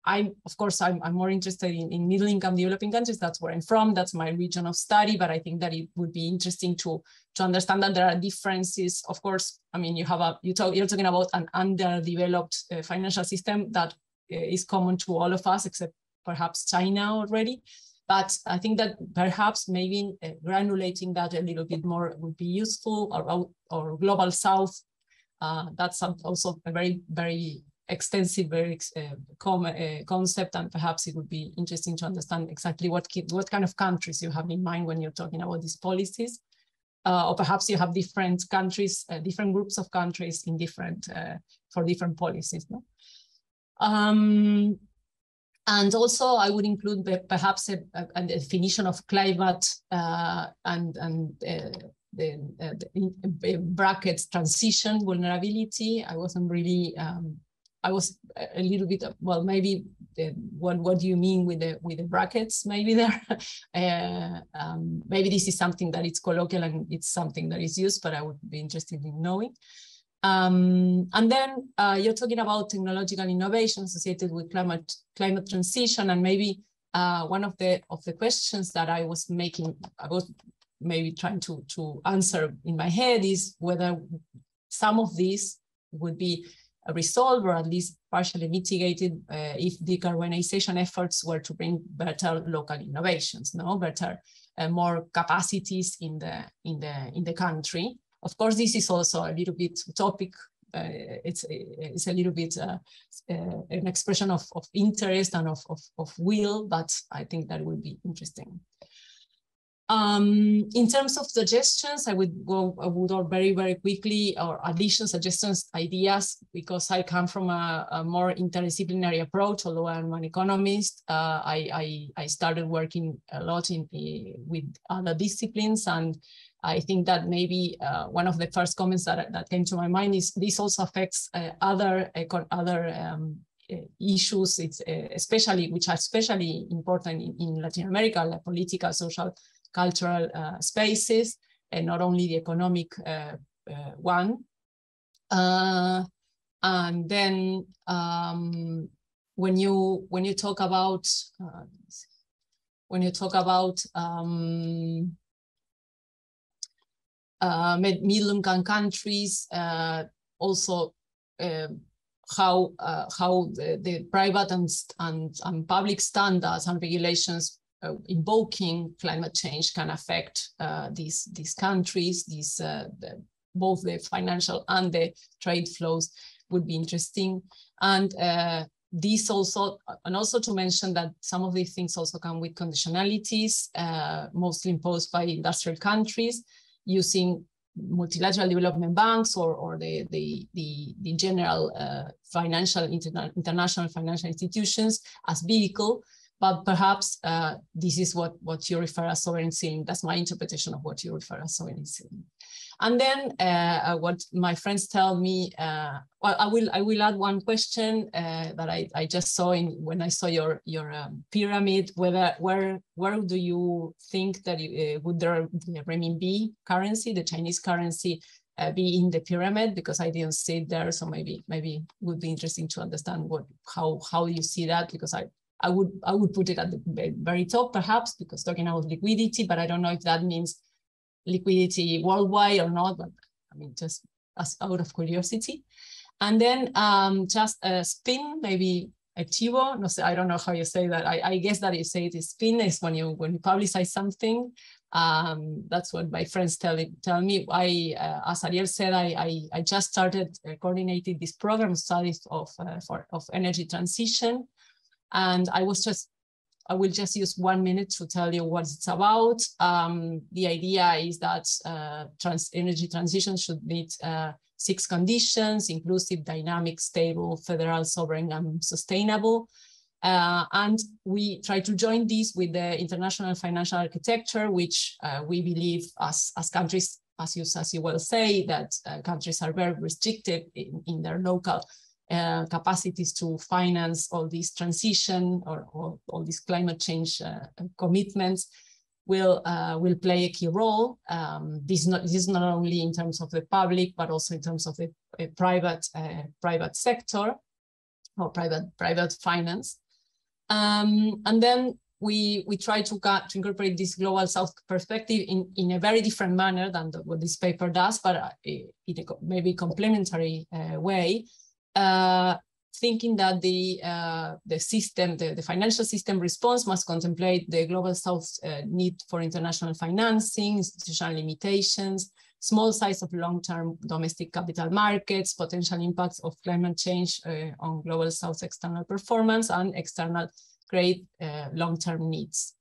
of course, I'm more interested in middle-income developing countries. That's where I'm from. That's my region of study. But I think that it would be interesting to understand that there are differences. Of course, I mean, you're talking about an underdeveloped financial system that is common to all of us, except perhaps China already. But I think that perhaps maybe granulating that a little bit more would be useful, or global south. That's also a very, very extensive, very concept, and perhaps it would be interesting to understand exactly what kind of countries you have in mind when you're talking about these policies, or perhaps you have different countries, different groups of countries in for different policies. No? And also, I would include perhaps a definition of climate and the brackets transition vulnerability. I wasn't really. I was a little bit, well, maybe what do you mean with the brackets? Maybe there, maybe this is something that it's colloquial and it's something that is used, but I would be interested in knowing. And then you're talking about technological innovation associated with climate transition, and maybe one of the questions that I was maybe trying to answer in my head is whether some of these would be resolved or at least partially mitigated if decarbonization efforts were to bring better local innovations, better more capacities in the country. Of course, this is also a little bit utopic. It's a little bit an expression of interest and of will, but I think that would be interesting. In terms of suggestions, I would go very, very quickly, or additions, suggestions, ideas, because I come from a more interdisciplinary approach. Although I'm an economist, I started working a lot with other disciplines, and I think that maybe one of the first comments that came to my mind is this also affects other issues, which are especially important in Latin America, like political, social, cultural spaces, and not only the economic one. And then when you talk about middle-income countries, also how the private and public standards and regulations invoking climate change can affect these countries. Both the financial and the trade flows would be interesting. And also to mention that some of these things also come with conditionalities, mostly imposed by industrial countries, using multilateral development banks or the general international financial institutions as vehicle. But perhaps this is what you refer as sovereign ceiling. That's my interpretation of what you refer as sovereign ceiling. And then what my friends tell me, well, I will add one question that I just saw when I saw your pyramid. Where do you think that would the renminbi currency, the Chinese currency, be in the pyramid? Because I didn't see it there, so maybe it would be interesting to understand how you see that, because I would put it at the very top, perhaps, because talking about liquidity, but I don't know if that means liquidity worldwide or not, but I mean, just as out of curiosity. And then just a spin, maybe activo, no sé, I don't know how you say that. I guess that you say it is spin is when you publicize something. That's what my friends tell me. As Ariel said, I just started coordinating this program, studies of energy transition. And I will just use 1 minute to tell you what it's about. The idea is that energy transition should meet 6 conditions: inclusive, dynamic, stable, federal, sovereign, and sustainable. And we try to join this with the international financial architecture, which we believe as countries, as you well say, that countries are very restricted in their local capacities to finance all these transition or all these climate change commitments will play a key role. This is not only in terms of the public, but also in terms of the private sector or private finance. And then we try to incorporate this global South perspective in a very different manner than what this paper does, but in a maybe complementary way. Thinking that the financial system response must contemplate the global South's need for international financing, institutional limitations, small size of long-term domestic capital markets, potential impacts of climate change on global South's external performance, and external great long-term needs.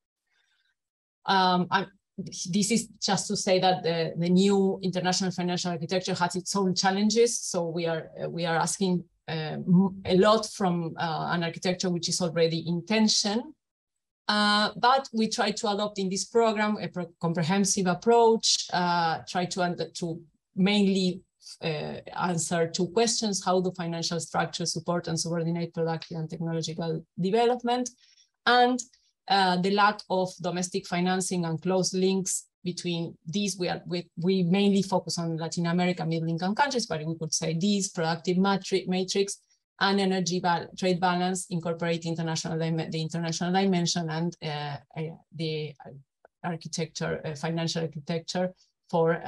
This is just to say that the new international financial architecture has its own challenges. So we are asking a lot from an architecture which is already in tension. But we try to adopt in this program a comprehensive approach, try to mainly answer 2 questions: how do financial structures support and subordinate productive and technological development? And the lack of domestic financing and close links between these. We mainly focus on Latin America, middle-income countries, but we could say these productive matrix and energy trade balance incorporate the international dimension and the architecture, financial architecture for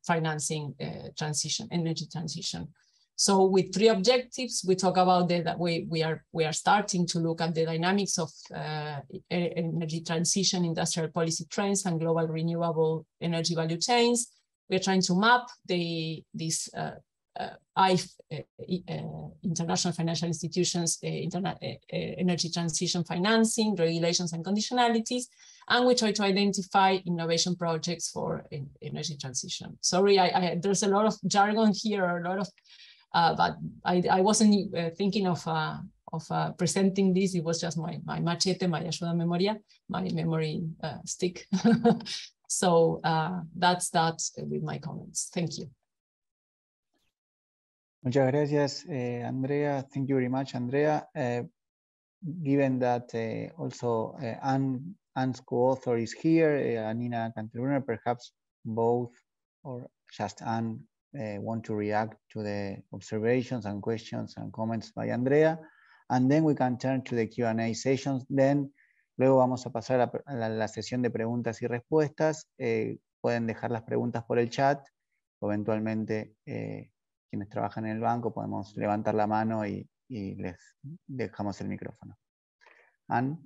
financing energy transition. So with 3 objectives, we talk about that we are starting to look at the dynamics of energy transition, industrial policy trends, and global renewable energy value chains. We are trying to map these international financial institutions, energy transition financing, regulations and conditionalities, and we try to identify innovation projects for energy transition. Sorry, there's a lot of jargon here, a lot of, but I wasn't thinking of presenting this. It was just my machete, my ayuda memoria, my memory stick. So that's that with my comments. Thank you. Muchas gracias, Andrea. Thank you very much, Andrea. Given that also Anne's co-author is here, Nina Canterbrunner, perhaps both or just Anne want to react to the observations and questions and comments by Andrea, and then we can turn to the Q&A sessions. Then luego vamos a pasar a la sesión de preguntas y respuestas. Pueden dejar las preguntas por el chat, o eventualmente quienes trabajan en el banco podemos levantar la mano y les dejamos el micrófono. Anne?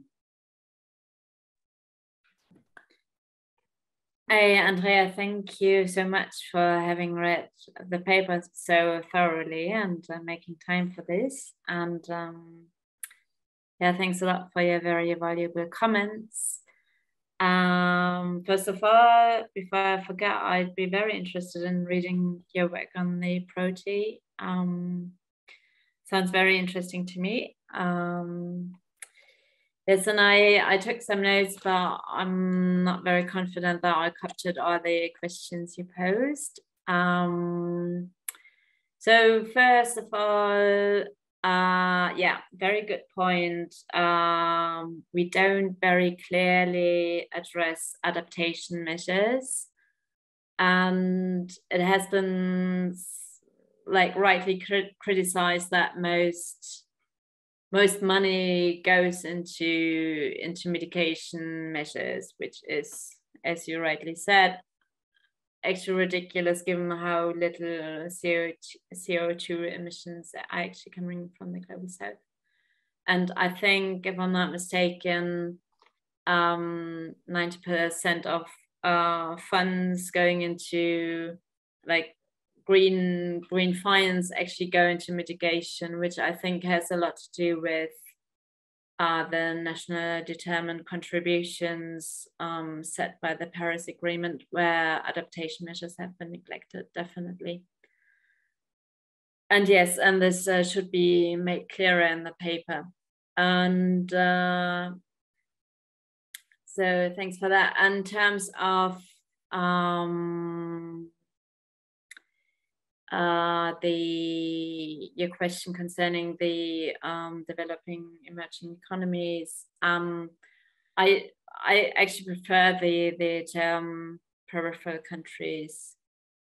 Hey, Andrea, thank you so much for having read the paper so thoroughly and making time for this. And yeah, thanks a lot for your very valuable comments. First of all, before I forget, I'd be very interested in reading your work on the Proti. Sounds very interesting to me. Yes, and I took some notes, but I'm not very confident that I captured all the questions you posed. So first of all, yeah, very good point. We don't very clearly address adaptation measures, and it has been like rightly criticized that most money goes into mitigation measures, which is, as you rightly said, actually ridiculous given how little CO2 emissions are actually coming from the global south. And I think, if I'm not mistaken, 90% of funds going into like green finance actually go into mitigation, which I think has a lot to do with the national determined contributions set by the Paris Agreement, where adaptation measures have been neglected, definitely. And yes, and this should be made clearer in the paper. And so thanks for that. And in terms of your question concerning the developing emerging economies, I actually prefer the term peripheral countries,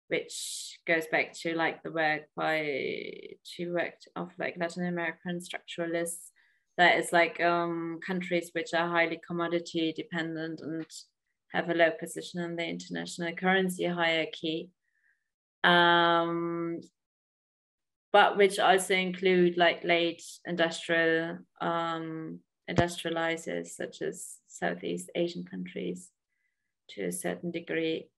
which goes back to like the work of like Latin American structuralists. That is like countries which are highly commodity dependent and have a low position in the international currency hierarchy. But which also include like late industrializers such as Southeast Asian countries to a certain degree.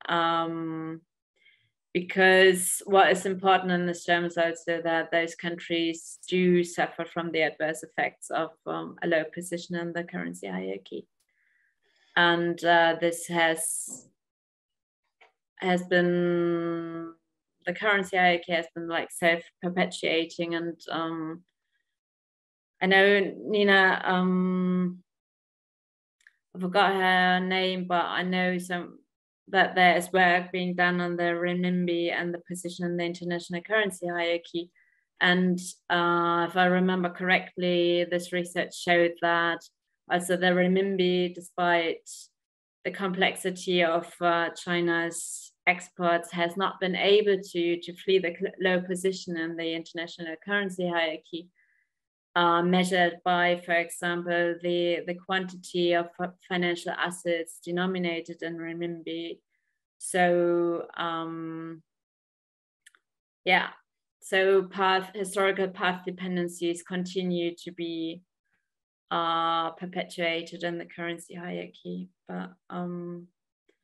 Because what is important in this term is also that those countries do suffer from the adverse effects of a low position in the currency hierarchy. And this has been, the currency hierarchy has been like self-perpetuating, and I know Nina, I forgot her name, but I know that there is work being done on the renminbi and the position in the international currency hierarchy. And if I remember correctly, this research showed that also the renminbi, despite the complexity of China's exports, has not been able to flee the low position in the international currency hierarchy. measured by, for example, the quantity of financial assets denominated in renminbi. So yeah, so historical path dependencies continue to be perpetuated in the currency hierarchy. But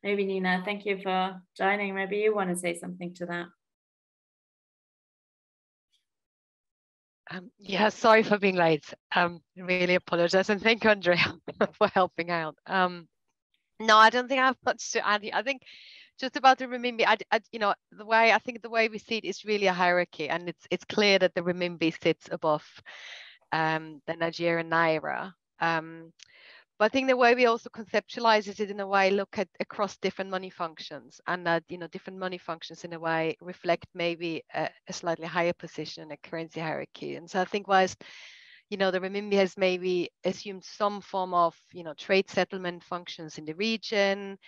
maybe Nina, thank you for joining. Maybe you want to say something to that. Yeah, sorry for being late. Really apologize, and thank you, Andrea, for helping out. No, I don't think I have much to add. I think just about the renminbi, you know, the way we see it is really a hierarchy, and it's clear that the renminbi sits above the Nigerian naira. But I think the way we also conceptualize it in a way, look at across different money functions, and that, you know, different money functions in a way reflect maybe a slightly higher position in a currency hierarchy. And so I think whilst, you know, the renminbi has maybe assumed some form of, you know, trade settlement functions in the region,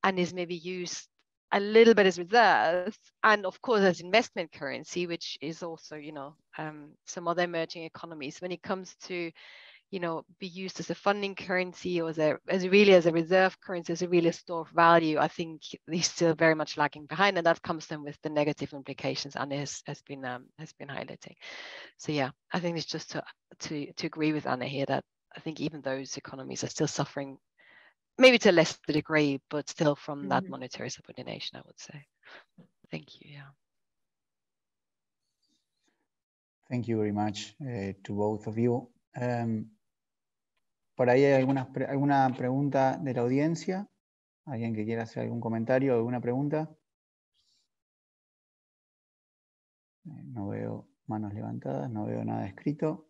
and is maybe used a little bit as reserves, and of course as investment currency, which is also, you know, some other emerging economies, when it comes to, you know, be used as a funding currency or as a reserve currency, as a really store of value, I think he's still very much lagging behind, and that comes then with the negative implications Anne has been highlighting. So yeah, I think it's just to agree with Anna here that I think even those economies are still suffering, maybe to a lesser degree, but still from that monetary subordination, I would say. Thank you. Yeah. Thank you very much to both of you. Por ahí hay alguna pregunta de la audiencia. ¿Alguien que quiera hacer algún comentario, alguna pregunta? No veo manos levantadas, no veo nada escrito.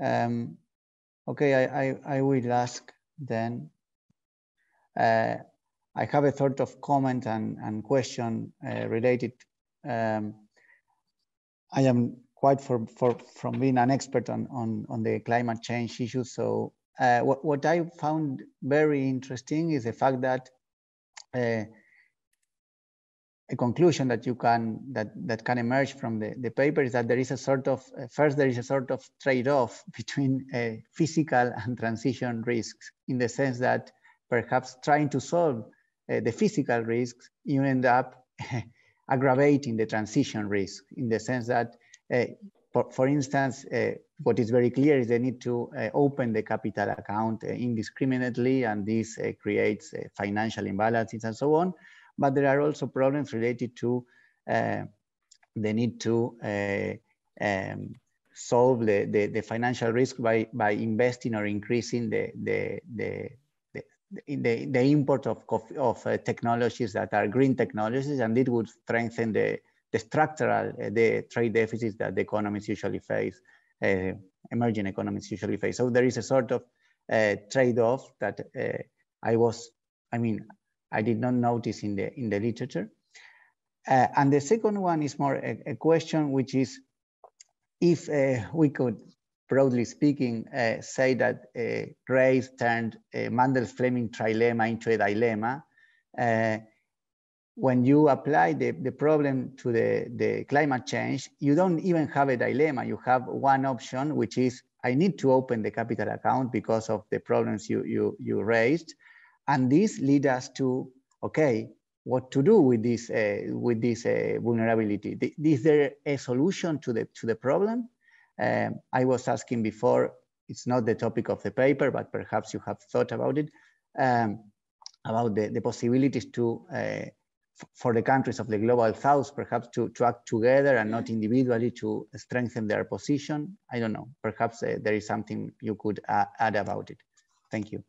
Okay, I will ask then. I have a sort of comment and question related. I am quite from being an expert on the climate change issue. So what I found very interesting is the fact that a conclusion that that can emerge from the paper is that there is a sort of trade-off between physical and transition risks, in the sense that perhaps trying to solve the physical risks, you end up aggravating the transition risk, in the sense that, for instance, what is very clear is the need to open the capital account indiscriminately, and this creates financial imbalances and so on. But there are also problems related to the need to solve the financial risk by investing or increasing the import of technologies that are green technologies, and it would strengthen the structural trade deficits that the economies usually face, emerging economies usually face. So there is a sort of trade-off that I did not notice in the literature. And the second one is more a question, which is if we could, broadly speaking, say that Grace turned Mandel-Fleming trilemma into a dilemma. When you apply the problem to the climate change, you don't even have a dilemma. You have one option, which is I need to open the capital account because of the problems you raised. And this leads us to, okay, what to do with this vulnerability? Is there a solution to the problem? I was asking before, it's not the topic of the paper, but perhaps you have thought about it, about the possibilities for the countries of the global south, perhaps to act together and not individually to strengthen their position. I don't know, perhaps there is something you could add about it. Thank you.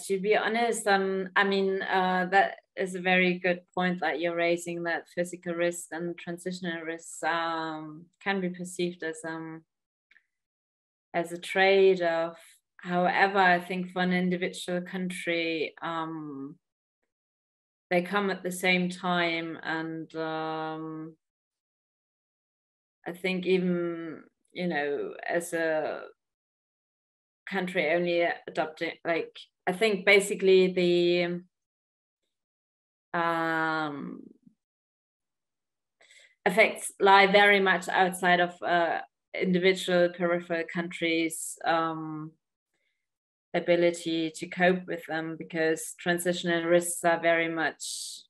To be honest, that is a very good point that you're raising, that physical risks and transitional risks can be perceived as a trade-off. However, I think for an individual country, they come at the same time, and I think even, as a country only adopting, like, I think basically the effects lie very much outside of individual peripheral countries' ability to cope with them, because transitional risks are very much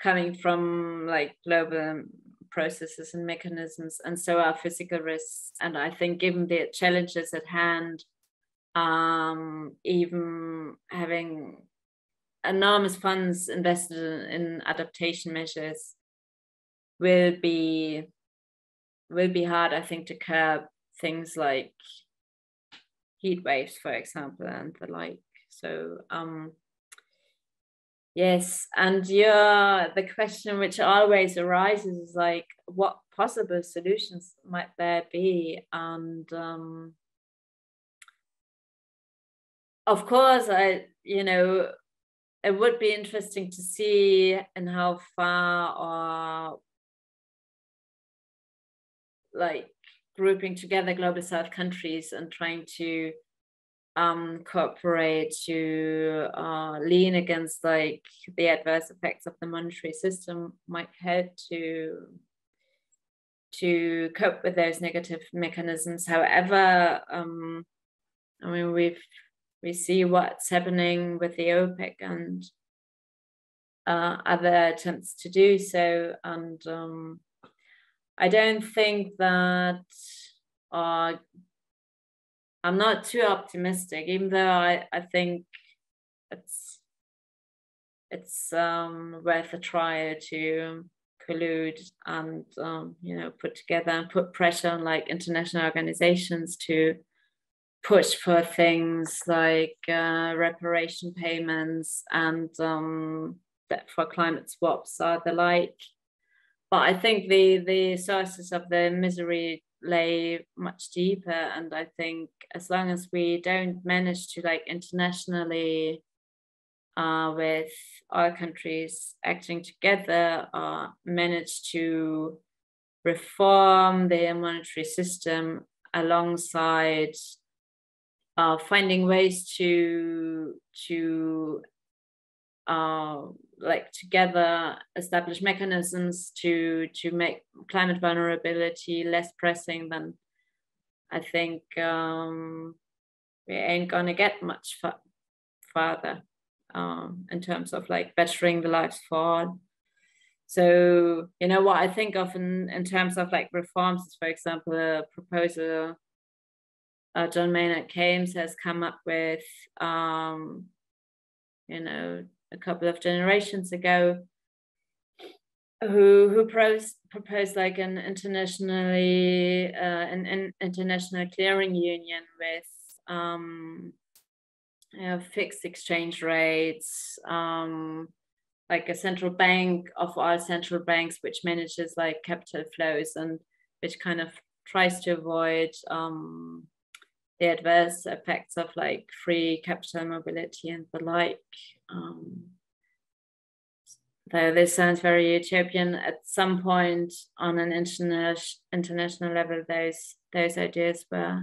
coming from like global processes and mechanisms, and so are physical risks. And I think given the challenges at hand, even having enormous funds invested in adaptation measures will be hard, I think, to curb things like heat waves, for example, and the like. So yes, and the question which always arises is like, what possible solutions might there be? And of course, it would be interesting to see in how far, or like grouping together global South countries and trying to cooperate to lean against like the adverse effects of the monetary system might help to cope with those negative mechanisms. However, I mean, we see what's happening with the OPEC and other attempts to do so, and I don't think that I'm not too optimistic, even though I think it's worth a try to collude and put together and put pressure on like international organizations to push for things like reparation payments and that for climate swaps or the like. But I think the sources of the misery lay much deeper, and I think as long as we don't manage to like internationally with all countries acting together manage to reform the monetary system alongside finding ways to like together establish mechanisms to make climate vulnerability less pressing, then I think we ain't gonna get much farther in terms of like bettering the lives for all. So what I think of in terms of like reforms is, for example, a proposal John Maynard Keynes has come up with a couple of generations ago, who proposed like an international clearing union with fixed exchange rates, like a central bank of all central banks, which manages like capital flows and which kind of tries to avoid the adverse effects of like free capital mobility and the like. Though this sounds very utopian, at some point on an international level, those ideas were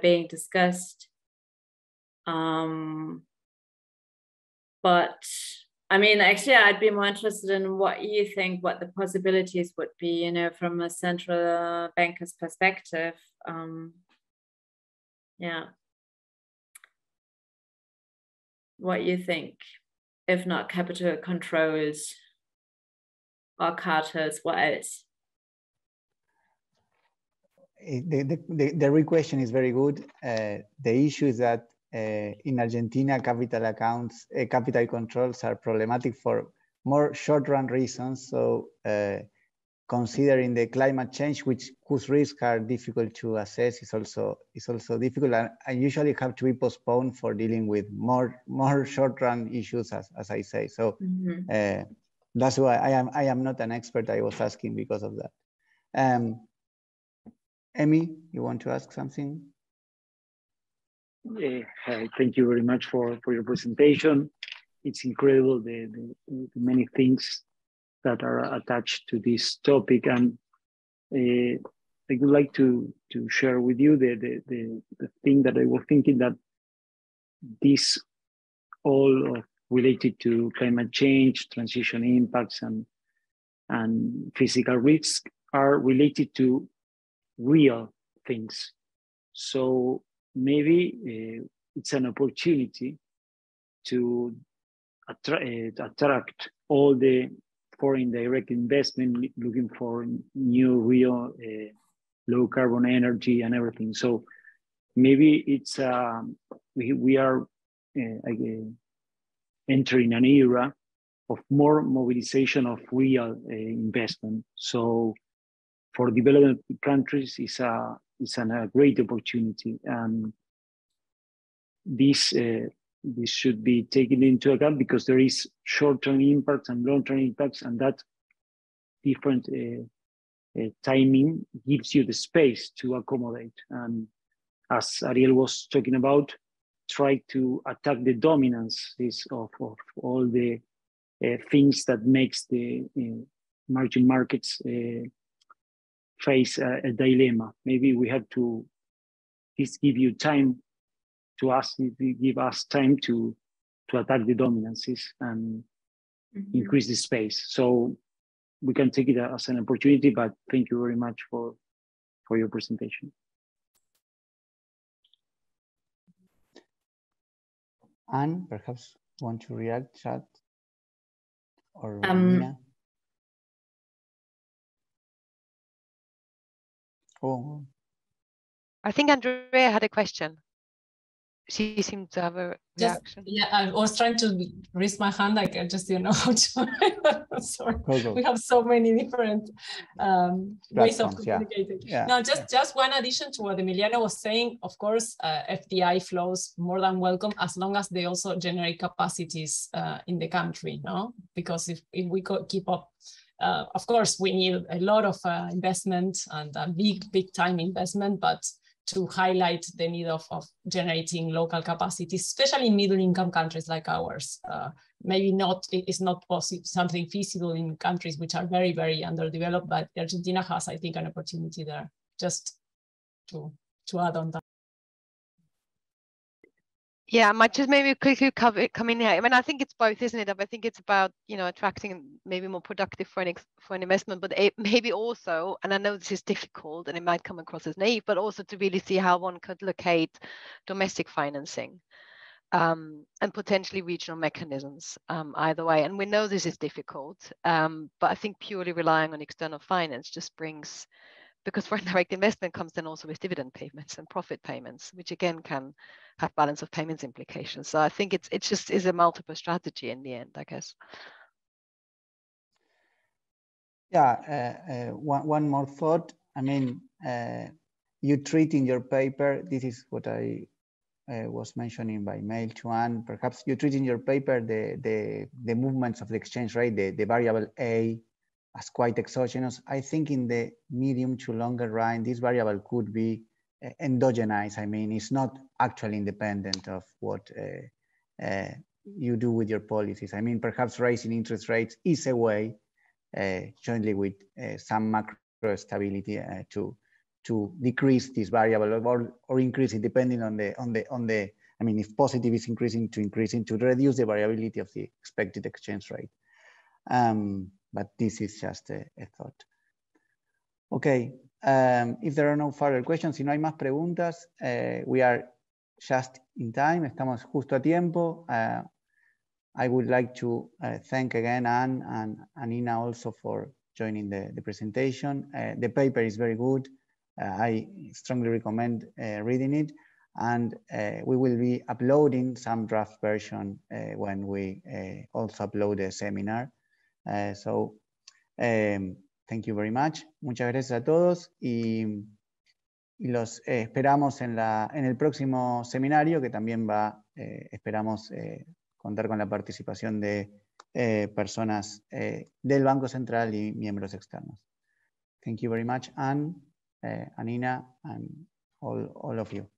being discussed. But I mean, actually, I'd be more interested in what you think, what the possibilities would be, from a central banker's perspective. Yeah. What you think, if not capital controls or cartels, what else? The real question is very good. The issue is that in Argentina, capital controls are problematic for more short-run reasons. So considering the climate change, whose risks are difficult to assess, is also difficult and usually have to be postponed for dealing with more short-run issues, as I say. So that's why I am not an expert. I was asking because of that. Emmy, you want to ask something? Thank you very much for your presentation. It's incredible the many things that are attached to this topic, and I would like to share with you the thing that I was thinking, that this all related to climate change, transition impacts, and physical risks are related to real things. So maybe it's an opportunity to attract all the foreign direct investment, looking for new real low carbon energy and everything. So maybe it's we are entering an era of more mobilization of real investment. So for developing countries, it's a great opportunity, and this should be taken into account, because there is short-term impacts and long-term impacts, and that different timing gives you the space to accommodate. And as Ariel was talking about, try to attack the dominances of all the things that makes the emerging markets face a dilemma. Maybe we have to give you time to give us time to attack the dominances and increase the space. So we can take it as an opportunity, but thank you very much for your presentation. Anne, perhaps want to react, chat, or Nina? Oh, I think Andrea had a question. She seemed to have a reaction. Yeah, I was trying to raise my hand. Like I just didn't know how to. Sorry, we have so many different ways of communicating. Yeah. No, just one addition to what Emiliano was saying. Of course, FDI flows more than welcome, as long as they also generate capacities in the country. No, because if we keep up. Of course, we need a lot of investment and a big time investment, but to highlight the need of generating local capacities, especially in middle-income countries like ours. Maybe it's not possible, something feasible in countries which are very, very underdeveloped, but Argentina has, I think, an opportunity there, just to add on that. Yeah, I might just maybe quickly come in here. I mean, I think it's both, isn't it? I think it's about, attracting maybe more productive for an investment, but maybe also, and I know this is difficult and it might come across as naive, but also to really see how one could locate domestic financing and potentially regional mechanisms either way. And we know this is difficult, but I think purely relying on external finance just brings, because foreign direct investment comes then also with dividend payments and profit payments, which again can have balance of payments implications. So I think it just is a multiple strategy in the end, I guess. Yeah, one more thought. I mean, you treat in your paper, this is what I was mentioning by mail to Anne, perhaps you treat in your paper the movements of the exchange rate, the variable A, as quite exogenous. I think in the medium to longer run, this variable could be endogenous. I mean, it's not actually independent of what you do with your policies. I mean, perhaps raising interest rates is a way, jointly with some macro stability, to decrease this variable or increase it, depending on the. I mean, if positive is increasing, to reduce the variability of the expected exchange rate. But this is just a thought. Okay, if there are no further questions, si no hay más preguntas, we are just in time, estamos justo a tiempo. I would like to thank again Anne and Nina also for joining the presentation. The paper is very good. I strongly recommend reading it. And we will be uploading some draft version when we also upload the seminar. Thank you very much. Muchas gracias a todos y los esperamos en el próximo seminario, que también esperamos contar con la participación de personas del Banco Central y miembros externos. Thank you very much, Anne, Anina, and all of you.